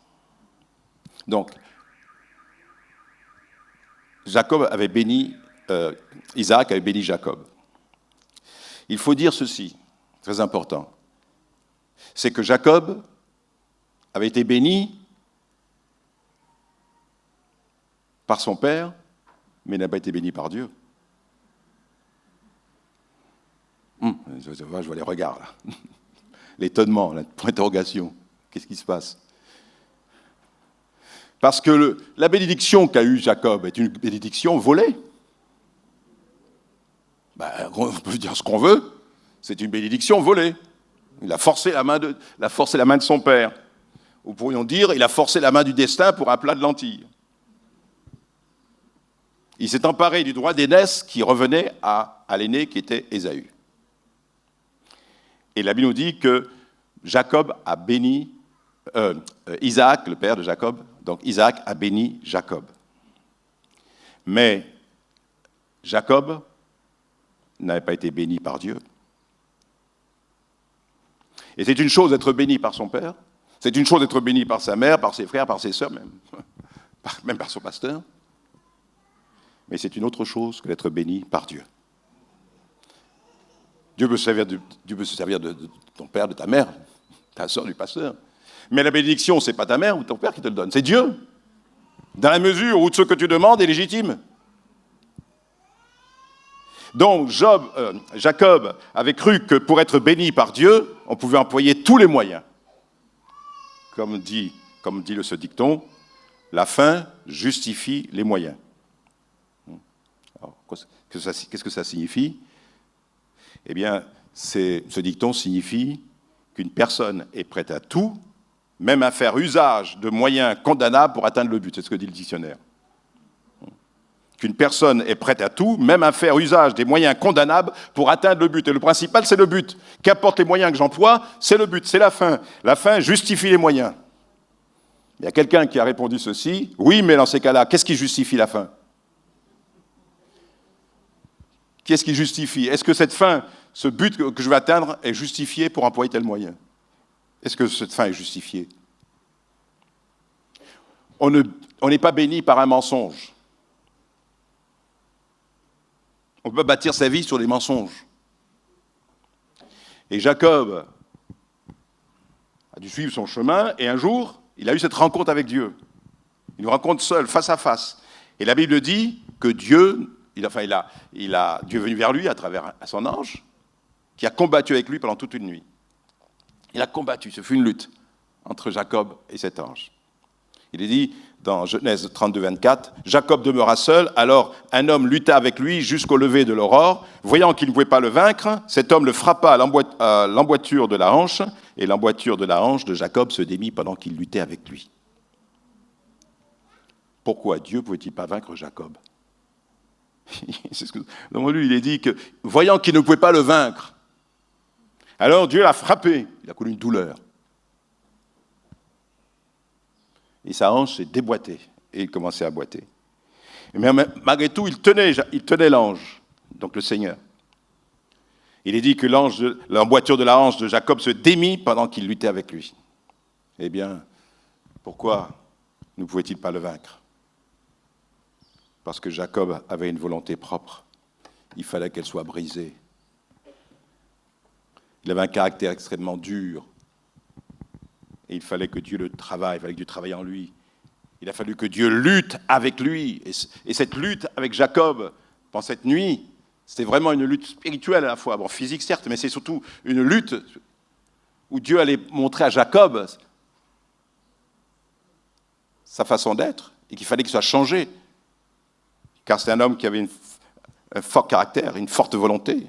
Donc, Jacob avait béni, Isaac avait béni Jacob. Il faut dire ceci, très important, c'est que Jacob avait été béni par son père, mais n'a pas été béni par Dieu. Je vois les regards là. L'étonnement, la point d'interrogation. Qu'est-ce qui se passe? Parce que la bénédiction qu'a eue Jacob est une bénédiction volée. On peut dire ce qu'on veut, c'est une bénédiction volée. Il a forcé la main de son père. Ou pourrions dire, il a forcé la main du destin pour un plat de lentilles. Il s'est emparé du droit d'aînesse qui revenait à l'aîné qui était Ésaü. Et la Bible nous dit que Jacob a béni, Isaac, le père de Jacob, donc Isaac a béni Jacob. Mais Jacob n'avait pas été béni par Dieu. Et c'est une chose d'être béni par son père, c'est une chose d'être béni par sa mère, par ses frères, par ses sœurs même par son pasteur. Mais c'est une autre chose que d'être béni par Dieu. Dieu peut se servir de ton père, de ta mère, ta sœur, du pasteur. Mais la bénédiction, ce n'est pas ta mère ou ton père qui te le donne, c'est Dieu. Dans la mesure où ce que tu demandes est légitime. Donc Jacob avait cru que pour être béni par Dieu, on pouvait employer tous les moyens. Comme dit ce dicton, la fin justifie les moyens. Alors, qu'est-ce que ça signifie? Eh bien, ce dicton signifie qu'une personne est prête à tout, même à faire usage de moyens condamnables pour atteindre le but. C'est ce que dit le dictionnaire. Qu'une personne est prête à tout, même à faire usage des moyens condamnables pour atteindre le but. Et le principal, c'est le but. Qu'importe les moyens que j'emploie, c'est le but, c'est la fin. La fin justifie les moyens. Il y a quelqu'un qui a répondu ceci. Oui, mais dans ces cas-là, qu'est-ce qui justifie la fin? Qu'est-ce qui justifie? Est-ce que cette fin, ce but que je vais atteindre, est justifié pour employer tel moyen? Est-ce que cette fin est justifiée? On n'est pas béni par un mensonge. On peut bâtir sa vie sur des mensonges. Et Jacob a dû suivre son chemin, et un jour, il a eu cette rencontre avec Dieu. Il nous rencontre seul, face à face. Et la Bible dit que Dieu est venu vers lui à travers son ange, qui a combattu avec lui pendant toute une nuit. Il a combattu, ce fut une lutte entre Jacob et cet ange. Il est dit dans Genèse 32, 24, « Jacob demeura seul, alors un homme lutta avec lui jusqu'au lever de l'aurore. Voyant qu'il ne pouvait pas le vaincre, cet homme le frappa à l'emboîture de la hanche, et l'emboîture de la hanche de Jacob se démit pendant qu'il luttait avec lui. » Pourquoi Dieu ne pouvait-il pas vaincre Jacob? Donc lui, il est dit que, voyant qu'il ne pouvait pas le vaincre, alors Dieu l'a frappé, il a connu une douleur. Et sa hanche s'est déboîtée, et il commençait à boiter. Mais malgré tout, il tenait l'ange, donc le Seigneur. Il est dit que l'emboîture de la hanche de Jacob se démit pendant qu'il luttait avec lui. Eh bien, pourquoi ne pouvait-il pas le vaincre? Parce que Jacob avait une volonté propre. Il fallait qu'elle soit brisée. Il avait un caractère extrêmement dur. Et il fallait que Dieu le travaille, il fallait que Dieu travaille en lui. Il a fallu que Dieu lutte avec lui. Et cette lutte avec Jacob, pendant cette nuit, c'était vraiment une lutte spirituelle à la fois. Bon, physique certes, mais c'est surtout une lutte où Dieu allait montrer à Jacob sa façon d'être et qu'il fallait qu'il soit changé. Car c'est un homme qui avait un fort caractère, une forte volonté.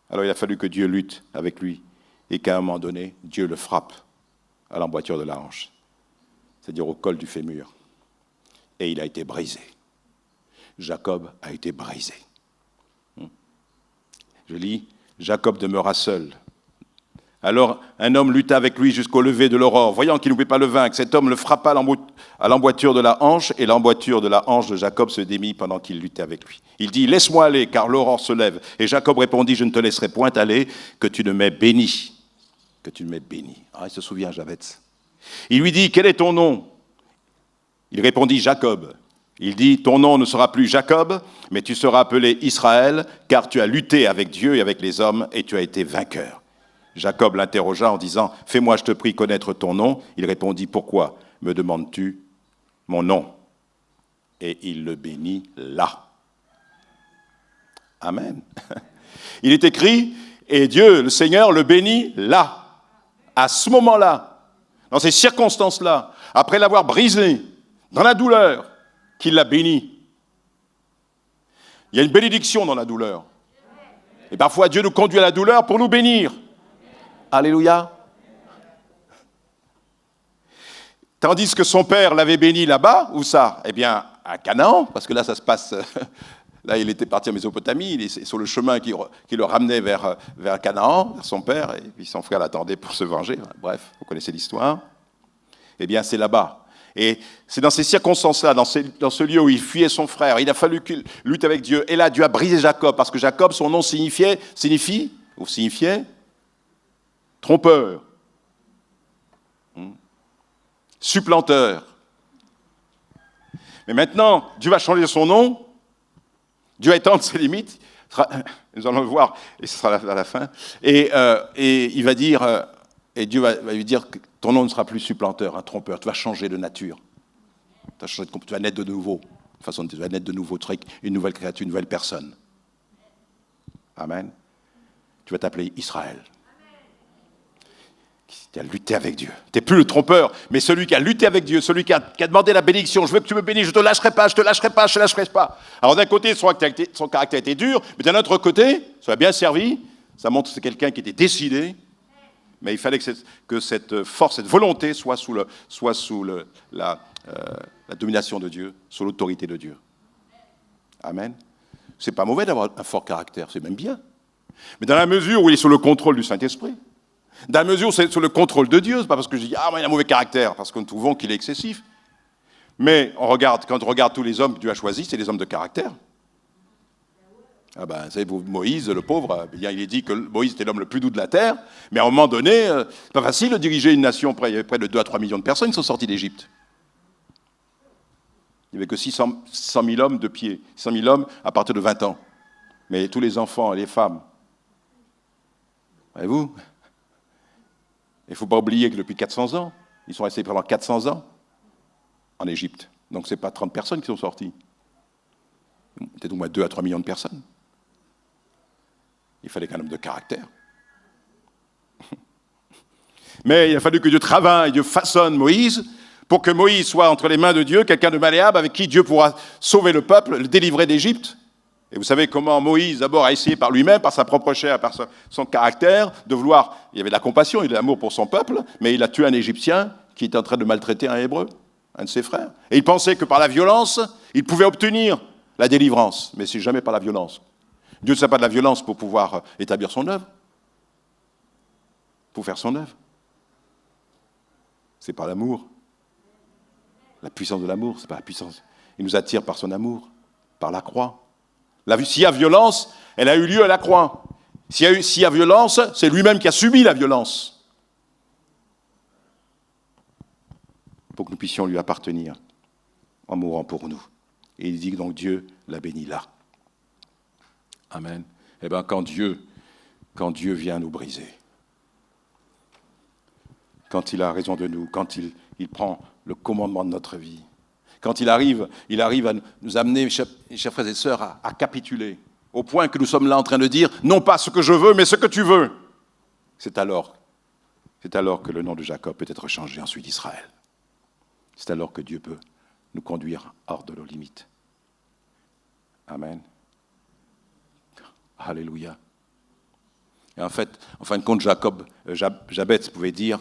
Alors il a fallu que Dieu lutte avec lui et qu'à un moment donné, Dieu le frappe à l'emboîture de la hanche, c'est-à-dire au col du fémur. Et il a été brisé. Jacob a été brisé. Je lis, Jacob demeura seul. Alors un homme lutta avec lui jusqu'au lever de l'aurore. Voyant qu'il ne pouvait pas le vaincre, cet homme le frappa à l'emboîture de la hanche, et l'emboîture de la hanche de Jacob se démit pendant qu'il luttait avec lui. Il dit, laisse-moi aller, car l'aurore se lève. Et Jacob répondit, je ne te laisserai point aller, que tu ne m'aies béni. Que tu ne m'aies béni. Ah, il se souvient, Javets. Il lui dit, quel est ton nom? Il répondit, Jacob. Il dit, ton nom ne sera plus Jacob, mais tu seras appelé Israël, car tu as lutté avec Dieu et avec les hommes, et tu as été vainqueur. Jacob l'interrogea en disant, fais-moi, je te prie, connaître ton nom. Il répondit, pourquoi me demandes-tu mon nom? Et il le bénit là. Amen. Il est écrit, et Dieu, le Seigneur, le bénit là, à ce moment-là, dans ces circonstances-là, après l'avoir brisé, dans la douleur, qu'il l'a béni. Il y a une bénédiction dans la douleur. Et parfois, Dieu nous conduit à la douleur pour nous bénir. Alléluia. Tandis que son père l'avait béni là-bas, où ça? Eh bien, à Canaan, parce que là, ça se passe... Là, il était parti en Mésopotamie, il est sur le chemin qui le ramenait vers Canaan, vers son père, et puis son frère l'attendait pour se venger. Bref, vous connaissez l'histoire. Eh bien, c'est là-bas. Et c'est dans ces circonstances-là, dans ce lieu où il fuyait son frère, il a fallu qu'il lutte avec Dieu. Et là, Dieu a brisé Jacob, parce que Jacob, son nom signifiait trompeur, supplanteur. Mais maintenant, Dieu va changer son nom, Dieu va étendre ses limites, nous allons le voir, et ce sera à la fin, et il va dire, et Dieu va lui dire que ton nom ne sera plus supplanteur, un trompeur, tu vas changer de nature, tu vas naître de nouveau, de toute façon, tu vas naître de nouveau, tu seras une nouvelle créature, une nouvelle personne. Amen. Tu vas t'appeler Israël. Tu as lutté avec Dieu. Tu n'es plus le trompeur, mais celui qui a lutté avec Dieu, celui qui a demandé la bénédiction. Je veux que tu me bénisses, je ne te lâcherai pas, je ne te lâcherai pas, je ne te lâcherai pas. Alors d'un côté, son caractère était dur, mais d'un autre côté, ça a bien servi. Ça montre que c'est quelqu'un qui était décidé, mais il fallait que cette force, cette volonté soit sous la domination de Dieu, sous l'autorité de Dieu. Amen. C'est pas mauvais d'avoir un fort caractère, c'est même bien. Mais dans la mesure où il est sous le contrôle du Saint-Esprit, dans la mesure où c'est sous le contrôle de Dieu, c'est pas parce que je dis « Ah, moi, il a un mauvais caractère », parce que nous trouvons qu'il est excessif. Mais quand on regarde tous les hommes que Dieu a choisis, c'est des hommes de caractère. Ah ben, vous savez, Moïse, le pauvre, il est dit que Moïse était l'homme le plus doux de la terre, mais à un moment donné, c'est pas facile de diriger une nation, près de 2 à 3 millions de personnes qui sont sorties d'Égypte. Il n'y avait que 600 000 hommes de pied, 600 000 hommes à partir de 20 ans. Mais tous les enfants et les femmes, voyez-vous, il ne faut pas oublier que depuis 400 ans, ils sont restés pendant 400 ans en Égypte. Donc ce n'est pas 30 personnes qui sont sorties. Peut-être au moins 2 à 3 millions de personnes. Il fallait qu'un homme de caractère. Mais il a fallu que Dieu travaille, Dieu façonne Moïse, pour que Moïse soit entre les mains de Dieu, quelqu'un de malléable avec qui Dieu pourra sauver le peuple, le délivrer d'Égypte. Et vous savez comment Moïse, d'abord, a essayé par lui-même, par sa propre chair, par son caractère, de vouloir... Il y avait de la compassion, il y avait de l'amour pour son peuple, mais il a tué un Égyptien qui était en train de maltraiter un Hébreu, un de ses frères. Et il pensait que par la violence, il pouvait obtenir la délivrance. Mais c'est jamais par la violence. Dieu ne sait pas de la violence pour pouvoir établir son œuvre, pour faire son œuvre. C'est par l'amour. La puissance de l'amour, c'est pas la puissance. Il nous attire par son amour, par la croix. S'il y a violence, elle a eu lieu à la croix. S'il y a violence, c'est lui-même qui a subi la violence. Pour que nous puissions lui appartenir en mourant pour nous. Et il dit donc Dieu l'a béni là. Amen. Eh bien, quand Dieu vient nous briser, quand il a raison de nous, quand il prend le commandement de notre vie, quand il arrive à nous amener, chers frères et sœurs, à capituler, au point que nous sommes là en train de dire, non pas ce que je veux, mais ce que tu veux. C'est alors que le nom de Jacob peut être changé ensuite d'Israël. C'est alors que Dieu peut nous conduire hors de nos limites. Amen. Alléluia. Et en fin de compte, Jabez pouvait dire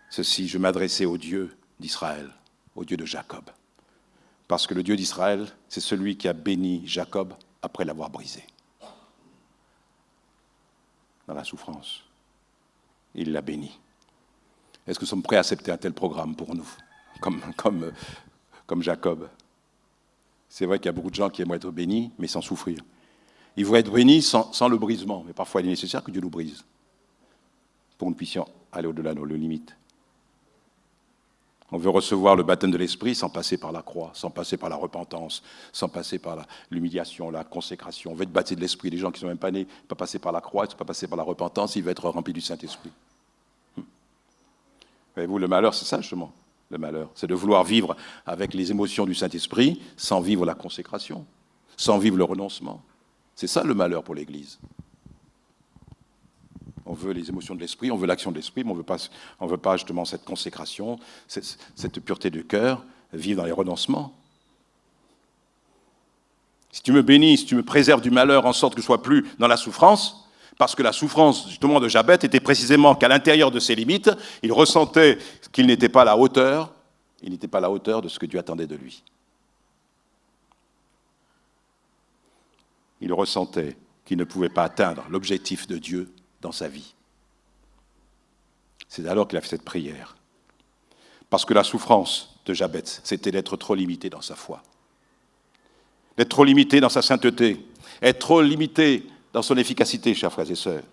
ceci: je m'adressais au Dieu d'Israël, au Dieu de Jacob. Parce que le Dieu d'Israël, c'est celui qui a béni Jacob après l'avoir brisé. Dans la souffrance, il l'a béni. Est-ce que nous sommes prêts à accepter un tel programme pour nous, comme Jacob? C'est vrai qu'il y a beaucoup de gens qui aimeraient être bénis, mais sans souffrir. Ils voudraient être bénis sans le brisement, mais parfois il est nécessaire que Dieu nous brise pour que nous puissions aller au-delà de nos limites. On veut recevoir le baptême de l'Esprit sans passer par la croix, sans passer par la repentance, sans passer par l'humiliation, la consécration. On veut être baptisé de l'Esprit. Les gens qui ne sont même pas nés, ils ne peuvent pas passer par la croix, ils ne peuvent pas passer par la repentance, ils veulent être remplis du Saint-Esprit. Voyez-vous, le malheur, c'est ça justement. Le malheur, c'est de vouloir vivre avec les émotions du Saint-Esprit sans vivre la consécration, sans vivre le renoncement. C'est ça le malheur pour l'Église. On veut les émotions de l'Esprit, on veut l'action de l'Esprit, mais on veut pas justement cette consécration, cette pureté de cœur, vivre dans les renoncements. Si tu me bénis, si tu me préserves du malheur en sorte que je ne sois plus dans la souffrance, parce que la souffrance justement de Jabez était précisément qu'à l'intérieur de ses limites, il ressentait qu'il n'était pas à la hauteur, de ce que Dieu attendait de lui. Il ressentait qu'il ne pouvait pas atteindre l'objectif de Dieu dans sa vie. C'est alors qu'il a fait cette prière. Parce que la souffrance de Jabez, c'était d'être trop limité dans sa foi, d'être trop limité dans sa sainteté, être trop limité dans son efficacité, chers frères et sœurs,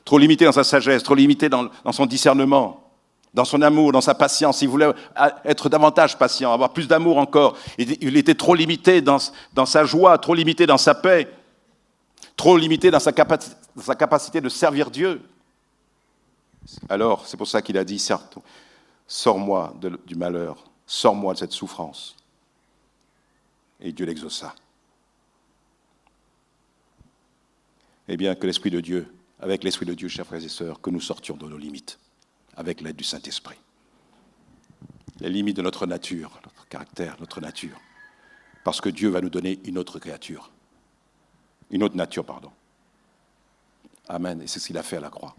trop limité dans sa sagesse, trop limité dans son discernement, dans son amour, dans sa patience. Il voulait être davantage patient, avoir plus d'amour encore. Il était trop limité dans sa joie, trop limité dans sa paix, trop limité dans sa capacité de servir Dieu. Alors, c'est pour ça qu'il a dit, certes, sors-moi du malheur, sors-moi de cette souffrance. Et Dieu l'exauça. Eh bien, que l'Esprit de Dieu, avec l'Esprit de Dieu, chers frères et sœurs, que nous sortions de nos limites, avec l'aide du Saint-Esprit. Les limites de notre nature, notre caractère, notre nature. Parce que Dieu va nous donner une autre créature. Une autre nature, pardon. Amen. Et c'est ce qu'il a fait à la croix.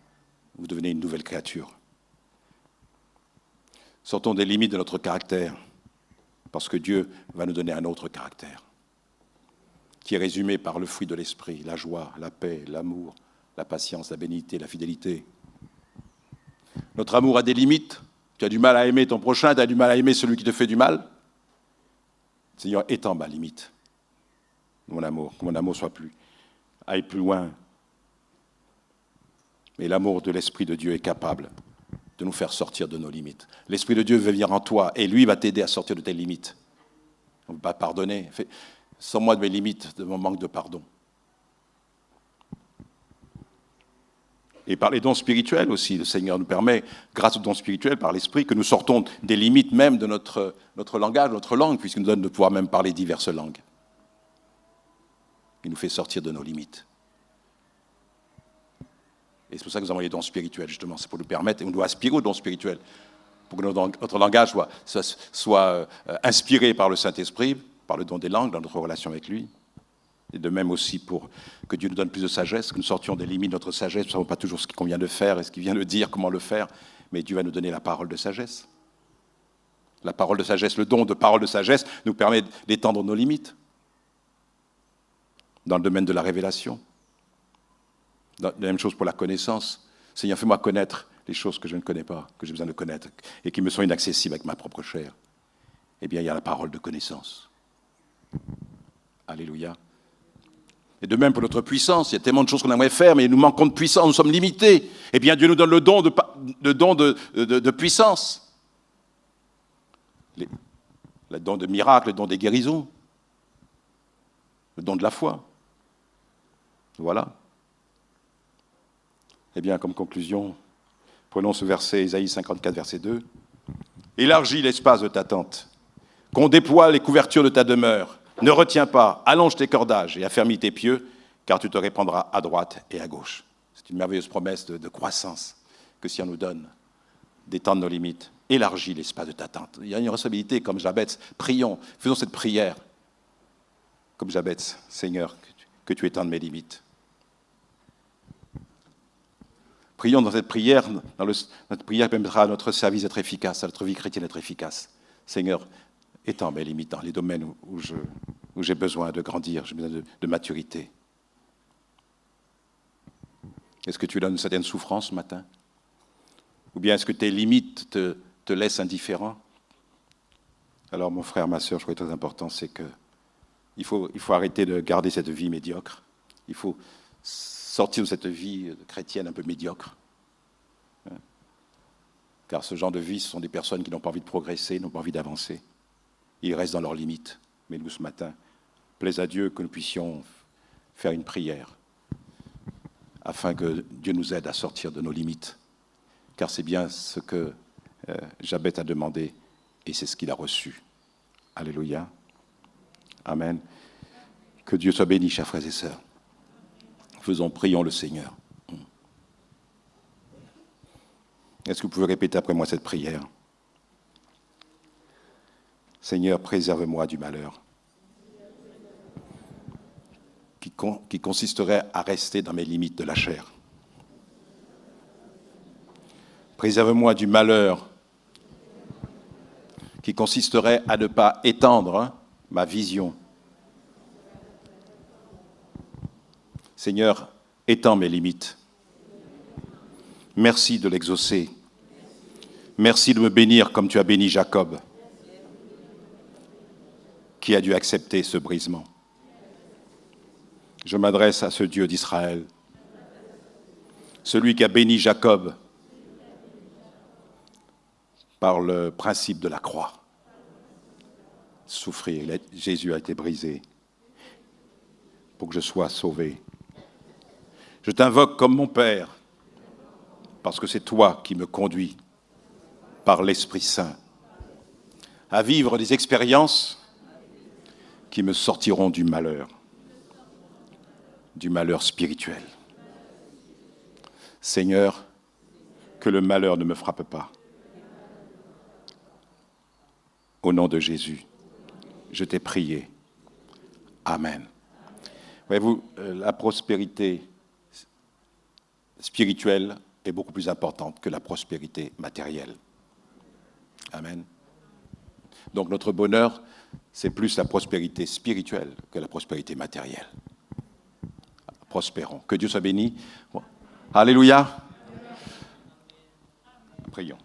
Vous devenez une nouvelle créature. Sortons des limites de notre caractère, parce que Dieu va nous donner un autre caractère, qui est résumé par le fruit de l'esprit, la joie, la paix, l'amour, la patience, la bénignité, la fidélité. Notre amour a des limites. Tu as du mal à aimer ton prochain, tu as du mal à aimer celui qui te fait du mal. Seigneur, étends ma limite, mon amour, que mon amour soit aille plus loin. Mais l'amour de l'Esprit de Dieu est capable de nous faire sortir de nos limites. L'Esprit de Dieu veut venir en toi et lui va t'aider à sortir de tes limites. On ne peut pas pardonner. Sors-moi de mes limites, de mon manque de pardon. Et par les dons spirituels aussi, le Seigneur nous permet, grâce aux dons spirituels, par l'Esprit, que nous sortons des limites même de notre langage, notre langue, puisqu'il nous donne de pouvoir même parler diverses langues. Il nous fait sortir de nos limites. Et c'est pour ça que nous avons les dons spirituels, justement. C'est pour nous permettre, et on doit aspirer aux dons spirituels, pour que notre langage soit inspiré par le Saint-Esprit, par le don des langues, dans notre relation avec lui. Et de même aussi pour que Dieu nous donne plus de sagesse, que nous sortions des limites de notre sagesse. Nous ne savons pas toujours ce qu'on vient de faire et ce qu'il vient de dire, comment le faire, mais Dieu va nous donner la parole de sagesse. La parole de sagesse, le don de parole de sagesse nous permet d'étendre nos limites dans le domaine de la révélation. La même chose pour la connaissance. Seigneur, fais-moi connaître les choses que je ne connais pas, que j'ai besoin de connaître, et qui me sont inaccessibles avec ma propre chair. Eh bien, il y a la parole de connaissance. Alléluia. Et de même pour notre puissance, il y a tellement de choses qu'on aimerait faire, mais nous manquons de puissance, nous sommes limités. Eh bien, Dieu nous donne le don de puissance. Le don de miracles, le don des guérisons, le don de la foi. Voilà. Eh bien, comme conclusion, prenons ce verset, Isaïe 54, verset 2. « Élargis l'espace de ta tente, qu'on déploie les couvertures de ta demeure. Ne retiens pas, allonge tes cordages et affermis tes pieux, car tu te répandras à droite et à gauche. » C'est une merveilleuse promesse de croissance que le Seigneur nous donne, d'étendre nos limites. Élargis l'espace de ta tente. Il y a une responsabilité comme Jabez. Prions, faisons cette prière. comme Jabez, Seigneur, que tu étendes mes limites. Prions dans cette prière, notre prière permettra à notre service d'être efficace, à notre vie chrétienne d'être efficace. Seigneur, étends mes limites dans les domaines où j'ai besoin de grandir, j'ai besoin de maturité. Est-ce que tu donnes une certaine souffrance ce matin? Ou bien est-ce que tes limites te laissent indifférent? Alors mon frère, ma sœur, je crois que c'est très important, c'est qu'il faut arrêter de garder cette vie médiocre. Il faut sortir de cette vie chrétienne un peu médiocre. Car ce genre de vie, ce sont des personnes qui n'ont pas envie de progresser, n'ont pas envie d'avancer. Ils restent dans leurs limites. Mais nous, ce matin, plaise à Dieu que nous puissions faire une prière afin que Dieu nous aide à sortir de nos limites. Car c'est bien ce que Jabez a demandé et c'est ce qu'il a reçu. Alléluia. Amen. Que Dieu soit béni, chers frères et sœurs. Prions le Seigneur. Est-ce que vous pouvez répéter après moi cette prière? Seigneur, préserve-moi du malheur qui consisterait à rester dans mes limites de la chair. Préserve-moi du malheur qui consisterait à ne pas étendre ma vision. Seigneur, étends mes limites. Merci de l'exaucer. Merci de me bénir comme tu as béni Jacob, qui a dû accepter ce brisement. Je m'adresse à ce Dieu d'Israël, celui qui a béni Jacob par le principe de la croix. Souffrir, Jésus a été brisé pour que je sois sauvé. Je t'invoque comme mon Père, parce que c'est toi qui me conduis par l'Esprit Saint à vivre des expériences qui me sortiront du malheur spirituel. Seigneur, que le malheur ne me frappe pas. Au nom de Jésus, je t'ai prié. Amen. Voyez-vous, la prospérité spirituelle est beaucoup plus importante que la prospérité matérielle. Amen. Donc notre bonheur, c'est plus la prospérité spirituelle que la prospérité matérielle. Prospérons. Que Dieu soit béni. Alléluia. Prions.